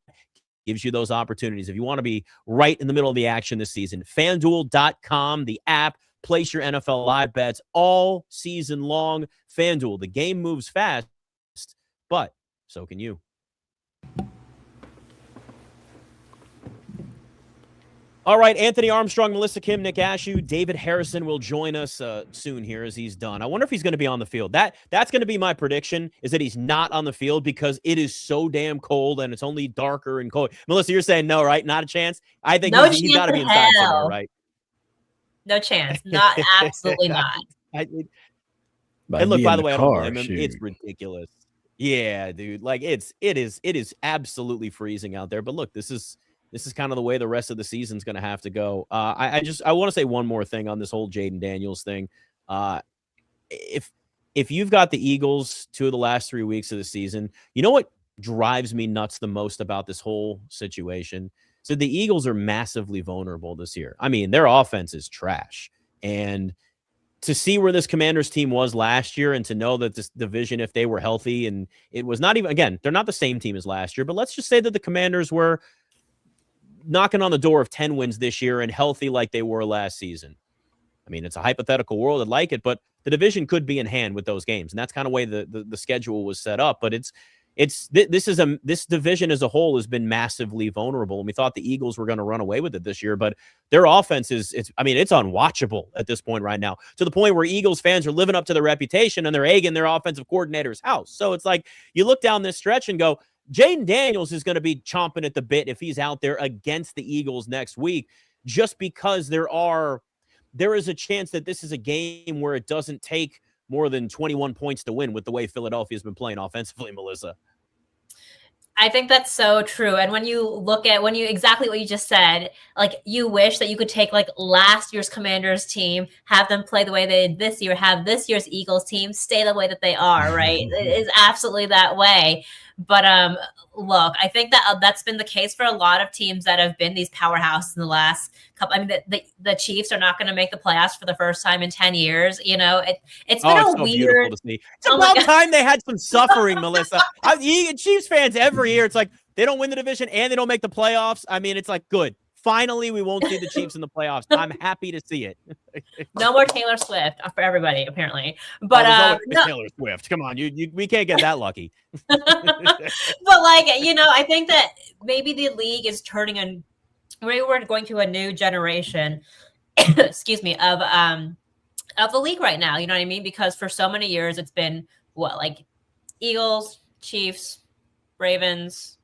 gives you those opportunities. If you want to be right in the middle of the action this season, FanDuel.com, the app, place your NFL live bets all season long. FanDuel, the game moves fast, but so can you. All right, Anthony Armstrong, Melissa Kim, Nick Ashew, David Harrison will join us soon here as he's done. I wonder if he's going to be on the field. That's going to be my prediction, is that he's not on the field because it is so damn cold and it's only darker and cold. Melissa, you're saying no, right? Not a chance? I think he's got to be inside somewhere, right? No chance. Not absolutely not. And look, by the way, I don't blame him. It's ridiculous. Yeah, dude. Like it is absolutely freezing out there. But look, this is kind of the way the rest of the season's going to have to go. I want to say one more thing on this whole Jayden Daniels thing. If you've got the Eagles 2 of the last 3 weeks of the season, you know what drives me nuts the most about this whole situation? So the Eagles are massively vulnerable this year. I mean, their offense is trash. And to see where this Commanders team was last year, and to know that this division, if they were healthy, and it was not even, again, they're not the same team as last year, but let's just say that the Commanders were knocking on the door of 10 wins this year and healthy like they were last season. I mean, it's a hypothetical world, I'd like it, but the division could be in hand with those games. And that's kind of way the schedule was set up. But this division as a whole has been massively vulnerable. And we thought the Eagles were going to run away with it this year, but their offense it's unwatchable at this point right now, to the point where Eagles fans are living up to their reputation and they're egging their offensive coordinator's house. So it's like, you look down this stretch and go, Jayden Daniels is going to be chomping at the bit if he's out there against the Eagles next week, just because there is a chance that this is a game where it doesn't take more than 21 points to win, with the way Philadelphia's been playing offensively, Melissa. I think that's so true. And when you exactly what you just said, like, you wish that you could take like last year's Commanders team, have them play the way they did this year, have this year's Eagles team stay the way that they are, right? It is absolutely that way. But look, I think that that's been the case for a lot of teams that have been these powerhouses in the last couple. I mean, the Chiefs are not going to make the playoffs for the first time in 10 years. You know, it's been a weird. To see. It's about time they had some suffering, Melissa. Chiefs fans every year, it's like they don't win the division and they don't make the playoffs. I mean, it's like, good. Finally, we won't see the Chiefs in the playoffs. I'm happy to see it. No more Taylor Swift for everybody, apparently. But Taylor Swift, come on, we can't get that lucky. But like, you know, I think that maybe the league is turning, and maybe we're going to a new generation, excuse me, of the league right now. You know what I mean? Because for so many years, it's been like Eagles, Chiefs, Ravens,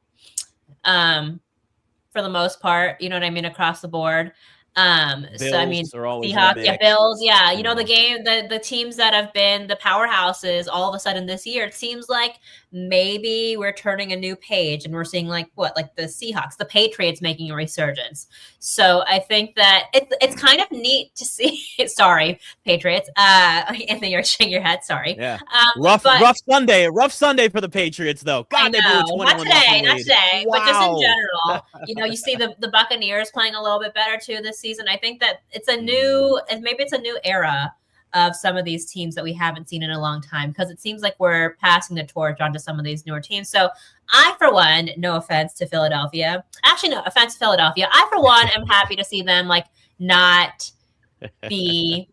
for the most part, you know what I mean, across the board. So I mean, Bills are always in the Seahawks, yeah, mix. Bills, yeah. You know, the teams that have been the powerhouses all of a sudden this year, it seems like maybe we're turning a new page and we're seeing like the Seahawks, the Patriots making a resurgence. So I think that it's kind of neat to see. Sorry, Patriots. Anthony, you're shaking your head. Sorry. Yeah. Rough Sunday for the Patriots though. God, they blew a 21 not today, wow. but just in general. You know, you see the Buccaneers playing a little bit better too this season. I think that it's a new era of some of these teams that we haven't seen in a long time, because it seems like we're passing the torch onto some of these newer teams. So I, for one, no offense to Philadelphia. Actually, no offense to Philadelphia. I, for one, am happy to see them like not be,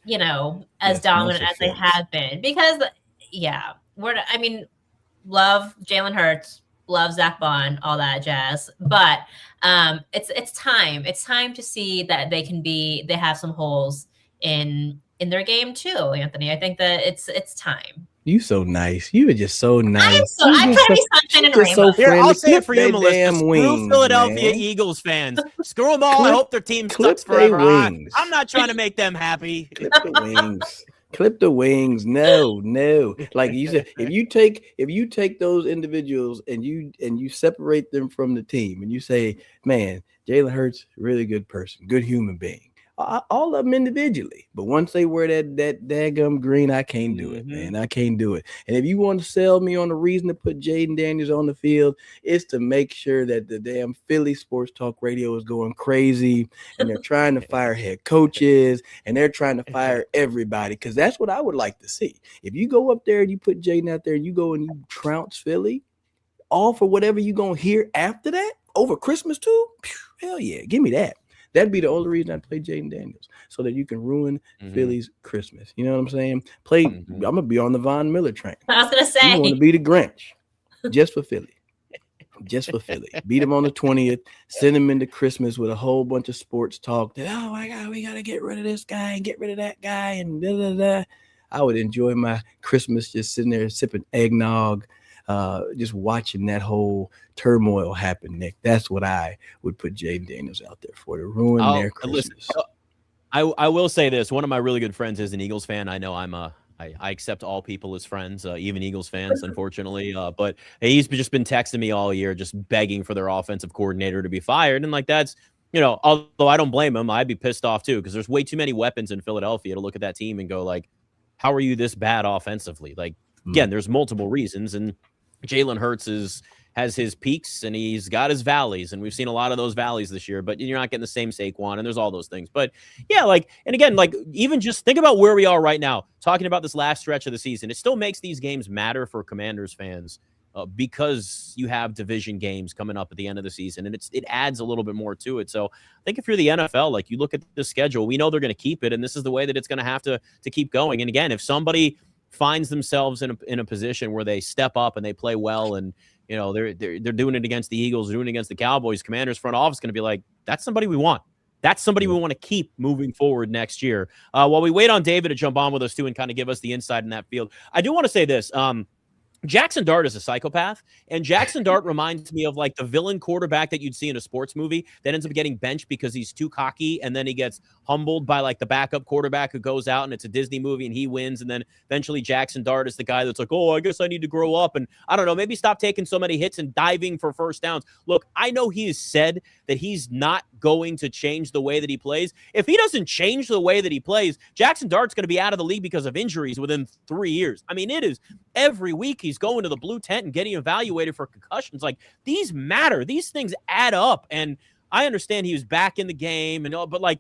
you know, as dominant as they have been, because love Jalen Hurts, love Zach Bond, all that jazz. But it's time. It's time to see that they have some holes in their game too, Anthony. I think that it's time. You so nice. You are just so nice. I'm trying to be sunshine and rainbow. Here, I'll say it for you, Melissa. Screw wings, Philadelphia man. Eagles fans. Screw them all. I hope their team sucks forever. I'm not trying to make them happy. Clip the wings. Clip the wings. No. Like you said, if you take those individuals and you separate them from the team and you say, man, Jalen Hurts, really good person, good human being. All of them individually, but once they wear that daggum green, I can't do it, man. I can't do it. And if you want to sell me on the reason to put Jayden Daniels on the field, it's to make sure that the damn Philly sports talk radio is going crazy, and they're trying to fire head coaches, and they're trying to fire everybody, because that's what I would like to see. If you go up there and you put Jayden out there and you go and you trounce Philly, all for whatever you're gonna hear after that over Christmas too, hell yeah, give me that. That'd be the only reason I play Jayden Daniels, so that you can ruin Philly's Christmas. You know what I'm saying? I'm gonna be on the Von Miller train. I was gonna say, you want to be the Grinch, just for Philly, just for Philly. Beat them on the 20th. Send them into Christmas with a whole bunch of sports talk. That, oh my God, we gotta get rid of this guy and get rid of that guy and da da da. I would enjoy my Christmas just sitting there sipping eggnog, just watching that whole turmoil happen, Nick. That's what I would put Jayden Daniels out there for, to ruin their Christmas. Listen, I will say this. One of my really good friends is an Eagles fan. I know I accept all people as friends, even Eagles fans, unfortunately. But he's just been texting me all year, just begging for their offensive coordinator to be fired. And like, that's, you know, although I don't blame him, I'd be pissed off too, because there's way too many weapons in Philadelphia to look at that team and go like, how are you this bad offensively? Like, again, there's multiple reasons, and Jalen Hurts has his peaks and he's got his valleys, and we've seen a lot of those valleys this year, but you're not getting the same Saquon, and there's all those things. But yeah, like, and again, like, even just think about where we are right now, talking about this last stretch of the season. It still makes these games matter for Commanders fans because you have division games coming up at the end of the season, and it adds a little bit more to it. So I think if you're the NFL, like, you look at the schedule, we know they're going to keep it, and this is the way that it's going to have to keep going. And again, if somebody finds themselves in a position where they step up and they play well, and you know they're doing it against the Eagles, doing it against the Cowboys, Commanders front office going to be like, that's somebody we want. That's somebody we want to keep moving forward next year. While we wait on David to jump on with us too and kind of give us the insight in that field, I do want to say this. Jackson Dart is a psychopath, and Jackson Dart reminds me of like the villain quarterback that you'd see in a sports movie that ends up getting benched because he's too cocky, and then he gets humbled by like the backup quarterback who goes out, and it's a Disney movie and he wins, and then eventually Jackson Dart is the guy that's like, oh, I guess I need to grow up, and I don't know, maybe stop taking so many hits and diving for first downs. Look, I know he has said that he's not going to change the way that he plays. If he doesn't change the way that he plays, Jackson Dart's going to be out of the league because of injuries within 3 years. I mean, it is every week he's going to the blue tent and getting evaluated for concussions. Like, these matter. These things add up. And I understand he was back in the game and all, but like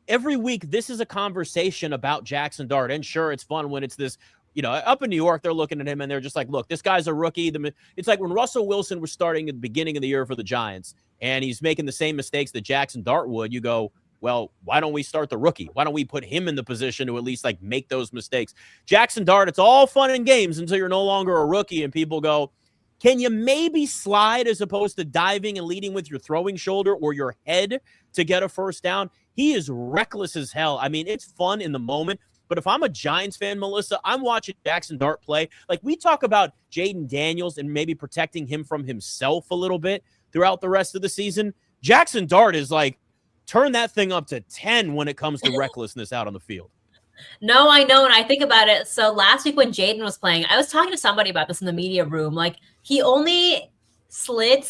every week, this is a conversation about Jackson Dart. And sure, it's fun when it's this, you know, up in New York, they're looking at him and they're just like, look, this guy's a rookie. It's like when Russell Wilson was starting at the beginning of the year for the Giants and he's making the same mistakes that Jackson Dart would. You go, well, why don't we start the rookie? Why don't we put him in the position to at least like make those mistakes? Jackson Dart, it's all fun and games until you're no longer a rookie and people go, can you maybe slide as opposed to diving and leading with your throwing shoulder or your head to get a first down? He is reckless as hell. I mean, it's fun in the moment. But if I'm a Giants fan, Melissa, I'm watching Jackson Dart play. Like, we talk about Jayden Daniels and maybe protecting him from himself a little bit throughout the rest of the season. Jackson Dart is like, turn that thing up to 10 when it comes to recklessness out on the field. No, I know. And I think about it. So last week when Jayden was playing, I was talking to somebody about this in the media room. Like, he only slid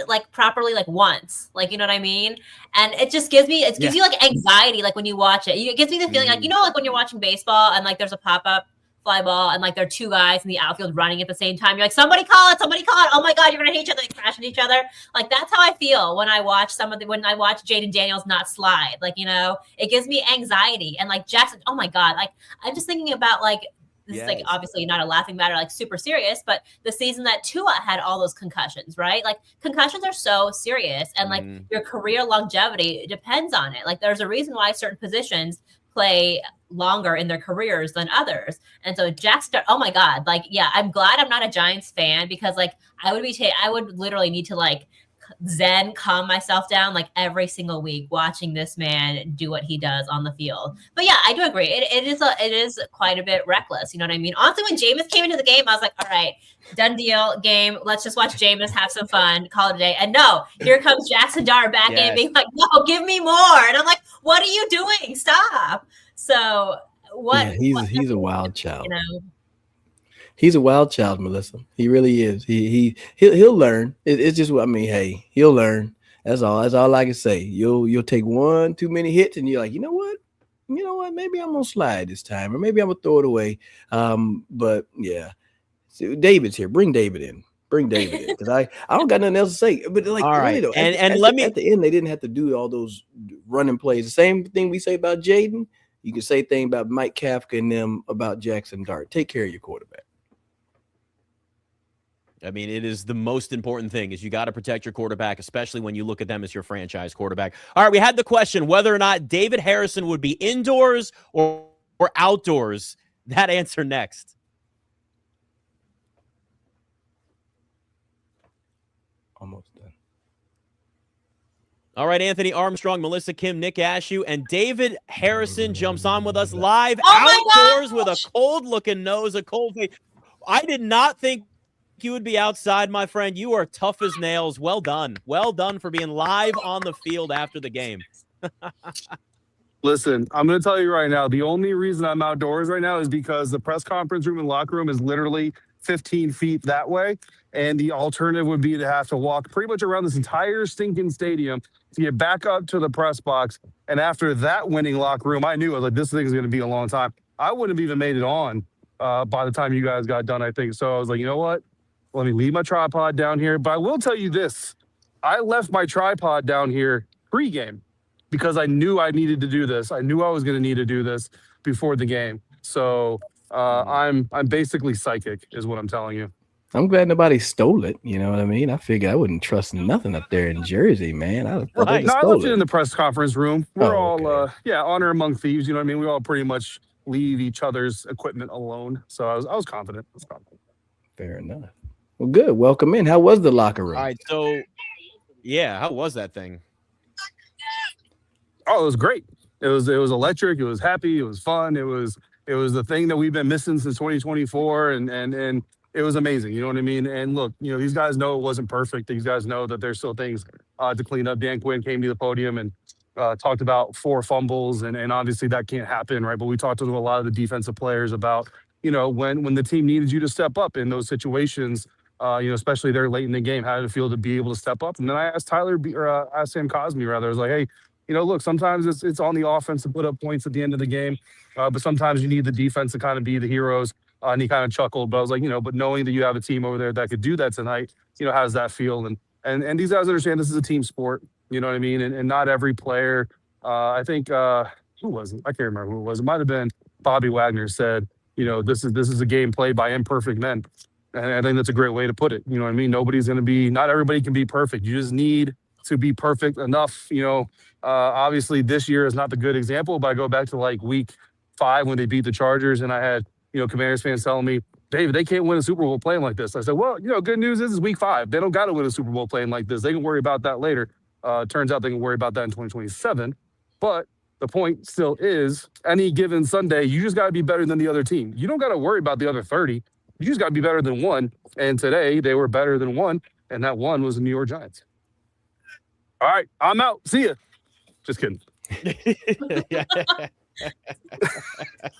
like properly like once, like, you know what I mean? And it just gives you like anxiety, like when you watch it. It gives me the feeling like, you know, like when you're watching baseball and like there's a pop-up fly ball and like there are two guys in the outfield running at the same time. You're like, somebody call it. Oh my God, you're gonna hit each other, like crash into each other. Like, that's how I feel when I watch Jayden Daniels not slide. Like, you know, it gives me anxiety. And like Jackson, oh my God, like I'm just thinking about like, this is like obviously not a laughing matter, like super serious, but the season that Tua had all those concussions, right? Like, concussions are so serious, and like your career longevity depends on it. Like, there's a reason why certain positions play longer in their careers than others. And so Jackson, oh my God, like, yeah, I'm glad I'm not a Giants fan, because like I would literally need to like calm myself down like every single week watching this man do what he does on the field. But yeah, I do agree. It is quite a bit reckless. You know what I mean? Honestly, when Jameis came into the game, I was like, all right, done deal, game. Let's just watch Jameis have some fun, call it a day. And no, here comes Jackson Dart back in being like, no, give me more. And I'm like, what are you doing? Stop. So what? Yeah, he's a wild child. You know? He's a wild child, Melissa. He really is. He'll learn. It's just, I mean, hey, he'll learn. That's all I can say. You'll take one too many hits, and you're like, you know what? Maybe I'm gonna slide this time, or maybe I'm gonna throw it away. But yeah, so David's here. Bring David in. Because I don't got nothing else to say. But like, all right, really though, and at the end, they didn't have to do all those running plays. The same thing we say about Jayden, you can say thing about Mike Kafka and them about Jackson Dart. Take care of your quarterback. I mean, it is the most important thing, is you got to protect your quarterback, especially when you look at them as your franchise quarterback. All right, we had the question whether or not David Harrison would be indoors or outdoors. That answer next. Almost done. All right, Anthony Armstrong, Melissa Kim, Nick Ashew, and David Harrison jumps on with us live outdoors with a cold-looking nose, a cold face. I did not think you would be outside, my friend. You are tough as nails. Well done. Well done for being live on the field after the game. Listen, I'm going to tell you right now, the only reason I'm outdoors right now is because the press conference room and locker room is literally 15 feet that way. And the alternative would be to have to walk pretty much around this entire stinking stadium to get back up to the press box. And after that winning locker room, I knew, I was like, this thing is going to be a long time. I wouldn't have even made it on by the time you guys got done, I think. So I was like, you know what? Let me leave my tripod down here. But I will tell you this. I left my tripod down here pregame because I knew I needed to do this. I knew I was going to need to do this before the game. So I'm basically psychic is what I'm telling you. I'm glad nobody stole it. You know what I mean? I figured I wouldn't trust nothing up there in Jersey, man. I left it in the press conference room. We're okay. Honor among thieves. You know what I mean? We all pretty much leave each other's equipment alone. So I was confident. Fair enough. Well, good. Welcome in. How was the locker room? All right. So, yeah, how was that thing? Oh, it was great. It was electric. It was happy. It was fun. It was the thing that we've been missing since 2024, and it was amazing. You know what I mean? And look, you know, these guys know it wasn't perfect. These guys know that there's still things to clean up. Dan Quinn came to the podium and talked about 4 fumbles, and obviously that can't happen, right? But we talked to a lot of the defensive players about, you know, when the team needed you to step up in those situations. You know, especially there late in the game, how did it feel to be able to step up? And then I asked asked Sam Cosmi rather. I was like, hey, you know, look, sometimes it's on the offense to put up points at the end of the game, but sometimes you need the defense to kind of be the heroes. And he kind of chuckled, but I was like, you know, but knowing that you have a team over there that could do that tonight, you know, how does that feel? And these guys understand this is a team sport, you know what I mean? And not every player, I think, who was it? I can't remember who it was. It might have been Bobby Wagner said, you know, this is a game played by imperfect men. And I think that's a great way to put it. You know what I mean? Not everybody can be perfect. You just need to be perfect enough. You know, obviously this year is not the good example, but I go back to like week 5 when they beat the Chargers, and I had, you know, Commanders fans telling me, David, they can't win a Super Bowl playing like this. I said, well, you know, good news is week 5. They don't got to win a Super Bowl playing like this. They can worry about that later. Turns out they can worry about that in 2027. But the point still is any given Sunday, you just got to be better than the other team. You don't got to worry about the other 30. You just got to be better than one. And today they were better than one. And that one was the New York Giants. All right, I'm out. See ya. Just kidding.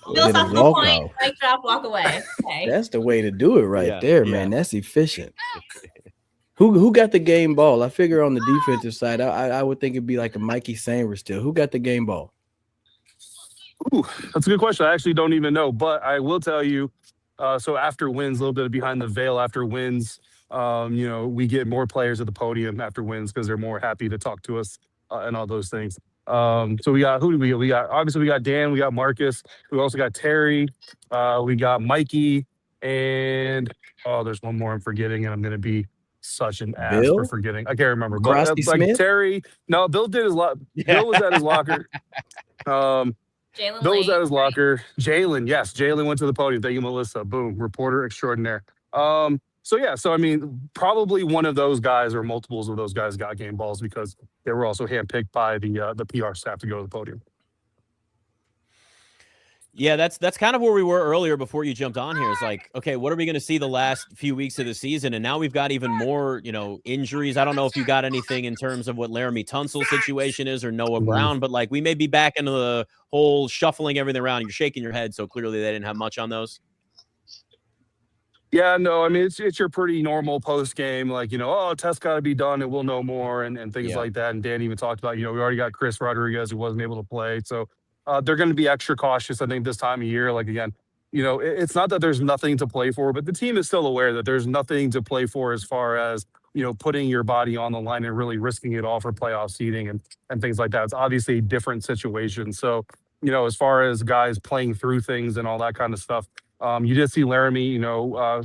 Philosophical walk point, off. mic drop, walk away. Okay. That's the way to do it right there, man. Yeah. That's efficient. Who got the game ball? I figure on the defensive side, I would think it'd be like a Mikey Sanders still. Who got the game ball? Ooh, that's a good question. I actually don't even know, but I will tell you. So after wins, a little bit of behind the veil after wins, we get more players at the podium after wins because they're more happy to talk to us and all those things. So we got, who do we get? We got, obviously we got Dan, we got Marcus, we also got Terry, we got Mikey, and there's one more I'm forgetting, and I'm going to be such an ass Bill? for forgetting. I can't remember, but Crosby like Smith? Terry, no, Bill did his Bill was at his locker. Jaylin Bill was Lane. at his locker. Jaylin, yes. Jaylin went to the podium. Thank you, Melissa. Boom. Reporter extraordinaire. So I mean, probably one of those guys or multiples of those guys got game balls because they were also handpicked by the PR staff to go to the podium. Yeah, that's kind of where we were earlier before you jumped on here. It's like, okay, what are we going to see the last few weeks of the season? And now we've got even more, injuries. I don't know if you got anything in terms of what Laramie Tunsil's situation is or Noah Brown, but like we may be back into the whole shuffling everything around. You're shaking your head, so clearly they didn't have much on those. Yeah, no, I mean, it's your pretty normal post game, like, test got to be done and we'll know more and things like that. And Dan even talked about, we already got Chris Rodriguez who wasn't able to play. So they're going to be extra cautious, I think, this time of year. Like, again, it's not that there's nothing to play for, but the team is still aware that there's nothing to play for as far as, putting your body on the line and really risking it all for playoff seeding and things like that. It's obviously a different situation. So, as far as guys playing through things and all that kind of stuff, you did see Laramie,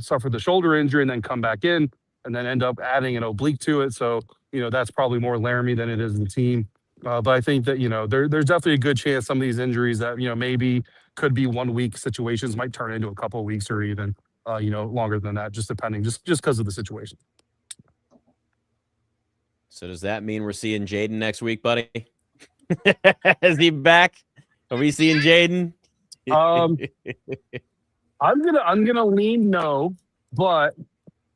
suffer the shoulder injury and then come back in and then end up adding an oblique to it. So, that's probably more Laramie than it is the team. But I think that, there's definitely a good chance some of these injuries that, maybe could be 1 week situations might turn into a couple of weeks or even, longer than that, just depending, just because of the situation. So does that mean we're seeing Jayden next week, buddy? Is he back? Are we seeing Jayden? I'm gonna lean no, but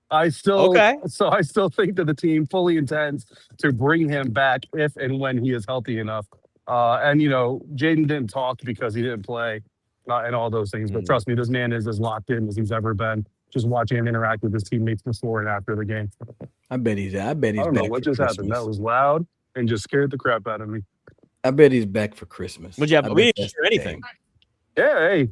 I still think that the team fully intends to bring him back if and when he is healthy enough. And Jayden didn't talk because he didn't play and all those things. But trust me, this man is as locked in as he's ever been. Just watching him interact with his teammates before and after the game. I bet he's I back. don't know what just happened. That was loud and just scared the crap out of me. I bet he's back for Christmas. Would you have? We didn't hear anything. Yeah, hey.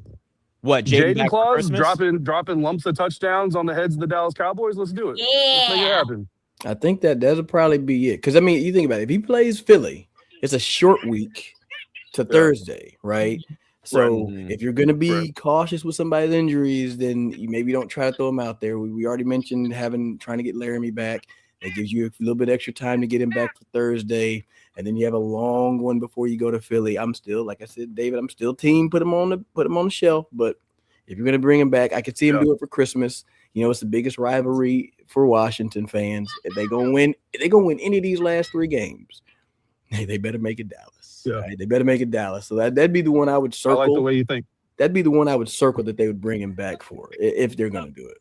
What, Jayden Claus dropping lumps of touchdowns on the heads of the Dallas Cowboys? Let's do it. Let's make it happen. I think that'll probably be it. Because, I mean, you think about it. If he plays Philly, it's a short week to Thursday, right? So if you're going to be cautious with somebody's injuries, then you maybe don't try to throw him out there. We already mentioned trying to get Laramie back. That gives you a little bit extra time to get him back for Thursday. And then you have a long one before you go to Philly. I'm still, like I said, David, I'm still team put him on the shelf. But if you're going to bring him back, I could see him do it for Christmas. It's the biggest rivalry for Washington fans. If they're going to win any of these last 3 games, they better make it Dallas. Yeah. Right? They better make it Dallas. So that'd be the one I would circle. I like the way you think. That'd be the one I would circle that they would bring him back for if they're going to do it.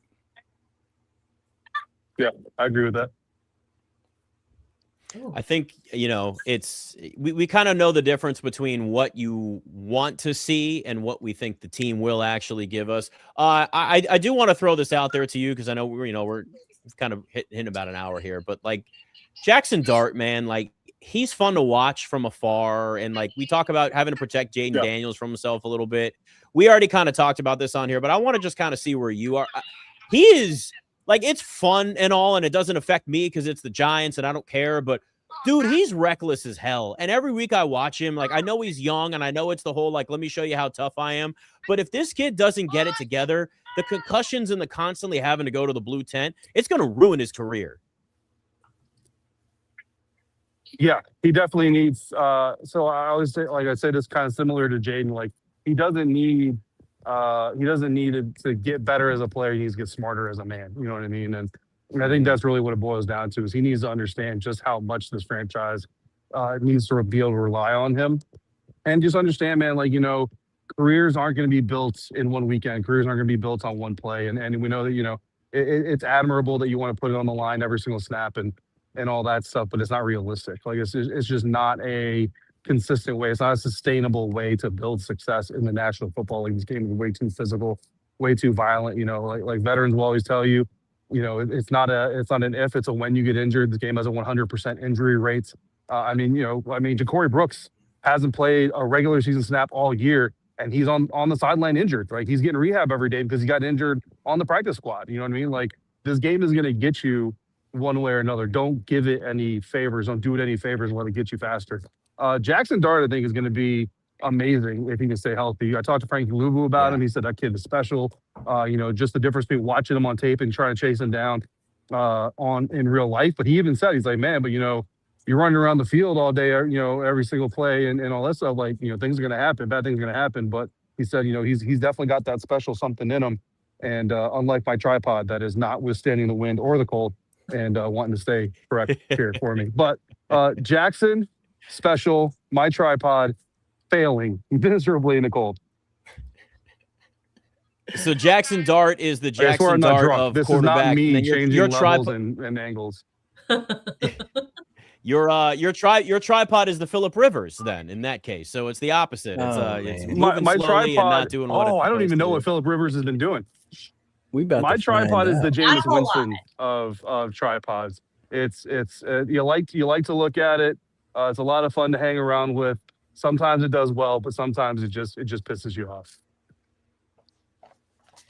Yeah, I agree with that. I think, it's we kind of know the difference between what you want to see and what we think the team will actually give us. I do want to throw this out there to you because I know we're kind of hitting about an hour here, but like Jackson Dart, man, like he's fun to watch from afar. And like we talk about having to protect Jayden Daniels from himself a little bit. We already kind of talked about this on here, but I want to just kind of see where you are. He is like, it's fun and all, and it doesn't affect me because it's the Giants and I don't care, but dude, he's reckless as hell. And every week I watch him, like I know he's young and I know it's the whole, like, let me show you how tough I am. But if this kid doesn't get it together, the concussions and the constantly having to go to the blue tent, it's going to ruin his career. Yeah, he definitely needs. So I always say, like I said, it's kind of similar to Jayden. Like he doesn't need to get better as a player. He needs to get smarter as a man. You know what I mean? And I think that's really what it boils down to. Is he needs to understand just how much this franchise needs to be able to rely on him. And just understand, man, like, careers aren't going to be built in one weekend. Careers aren't going to be built on one play. And we know that, it's admirable that you want to put it on the line every single snap and all that stuff, but it's not realistic. Like, it's just not a consistent way. It's not a sustainable way to build success in the National Football League. This game is way too physical, way too violent. Like veterans will always tell you, it's not an if, it's a when you get injured. The game has a 100% injury rate. Ja'Cory Brooks hasn't played a regular season snap all year, and he's on the sideline injured. Right, he's getting rehab every day because he got injured on the practice squad. You know what I mean? Like, this game is going to get you one way or another. Don't give it any favors. Don't do it any favors and let it get you faster. Jackson Dart, I think, is going to be amazing if he can stay healthy. I talked to Frankie Luvu about him. He said that kid is special. Just the difference between watching him on tape and trying to chase him down in real life. But he even said, he's like, man, but you're running around the field all day, every single play and all that stuff. Like, things are going to happen, bad things are going to happen. But he said, he's definitely got that special something in him. And unlike my tripod that is not withstanding the wind or the cold and wanting to stay correct here for me. But Jackson, special, my tripod, failing miserably in the cold. So Jackson Dart is the Jackson Dart of this quarterback. Is not me changing your levels and angles. Your tripod is the Phillip Rivers then in that case. So it's the opposite. It's moving my slowly tripod, and not doing what I don't even know what Phillip Rivers has been doing. My tripod is the Jameis Not a whole Winston of tripods. It's you like to look at it. It's a lot of fun to hang around with. Sometimes it does well, but sometimes it just pisses you off.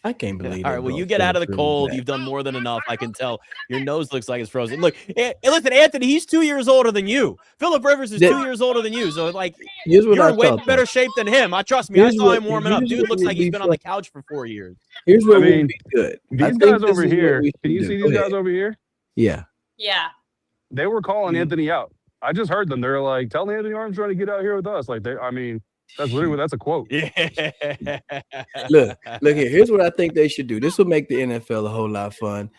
I can't believe it. All right, well, you get out of the cold. You've done more than enough. I can tell. Your nose looks like it's frozen. Look, listen, Anthony, he's 2 years older than you. Phillip Rivers is 2 years older than you. So, like, you're in way better shape than him. Trust me. I saw him warming up. Dude looks like he's been on the couch for 4 years. Here's what would be good. These guys over here, can you see these guys over here? Yeah. Yeah. They were calling Anthony out. I just heard them. They're like, tell Anthony Armstrong to get out here with us. Like, that's a quote. Yeah. Look here. Here's what I think they should do. This will make the NFL a whole lot of fun.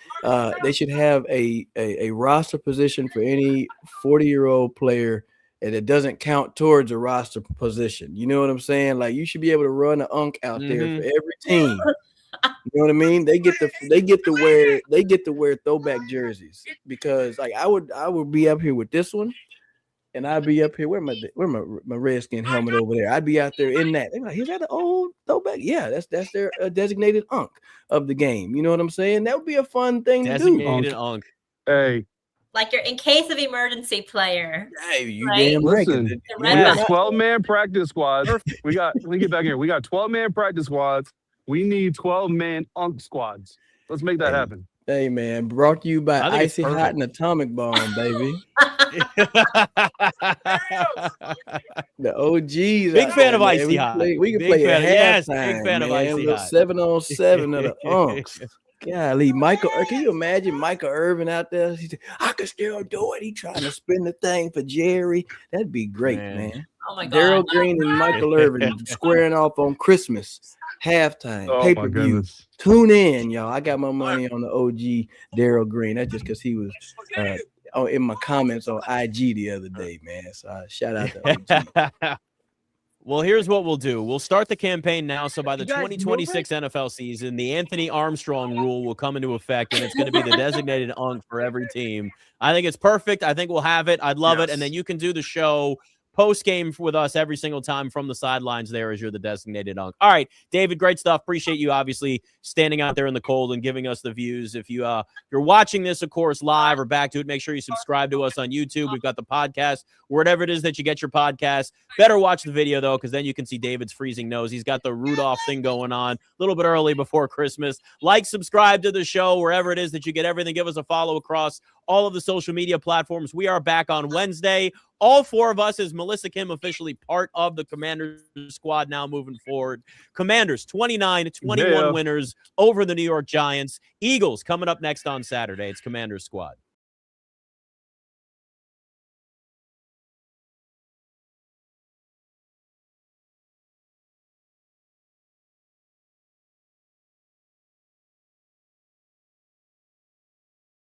They should have a roster position for any 40-year-old player, and it doesn't count towards a roster position. You know what I'm saying? Like, you should be able to run an unk out there for every team. You know what I mean? They get to wear throwback jerseys, because like I would be up here with this one. And I'd be up here. Where my Redskin helmet over there? I'd be out there in that. They're like, is that an old throwback? Yeah, that's their designated unk of the game. You know what I'm saying? That would be a fun thing to do. Designated unk. Hey. Like your in case of emergency player. Hey, you right? damn right. Listen, we got 12-man practice squads. Let me get back here. We got 12-man practice squads. We need 12-man unk squads. Let's make that happen. Hey, man, brought to you by Icy Hot and Atomic Bomb, baby. The OGs. Big fan of Icy Hot. We can play at halftime. Big fan of Icy Hot. 7-on-7 of the unks. Golly, can you imagine Michael Irvin out there? He said, I can still do it. He trying to spin the thing for Jerry. That'd be great, man. Oh my God. Darryl Green and Michael Irvin squaring off on Christmas halftime pay-per-view. Tune in, y'all. I got my money on the OG Darryl Green. That's just because he was in my comments on IG the other day, man. So shout out to OG. Well, here's what we'll do. We'll start the campaign now. So by the 2026 NFL season, the Anthony Armstrong rule will come into effect, and it's going to be the designated unk for every team. I think it's perfect. I think we'll have it. I'd love it. And then you can do the show post-game with us every single time from the sidelines there as you're the designated unk. All right, David, great stuff. Appreciate you obviously standing out there in the cold and giving us the views. If you're watching this, of course, live or back to it, make sure you subscribe to us on YouTube. We've got the podcast, wherever it is that you get your podcast. Better watch the video, though, because then you can see David's freezing nose. He's got the Rudolph thing going on a little bit early before Christmas. Like, subscribe to the show wherever it is that you get everything. Give us a follow across all of the social media platforms. We are back on Wednesday. All four of us, is Melissa Kim officially part of the Commanders squad now moving forward. Commanders 29-21 winners over the New York Giants. Eagles coming up next on Saturday. It's Commanders squad.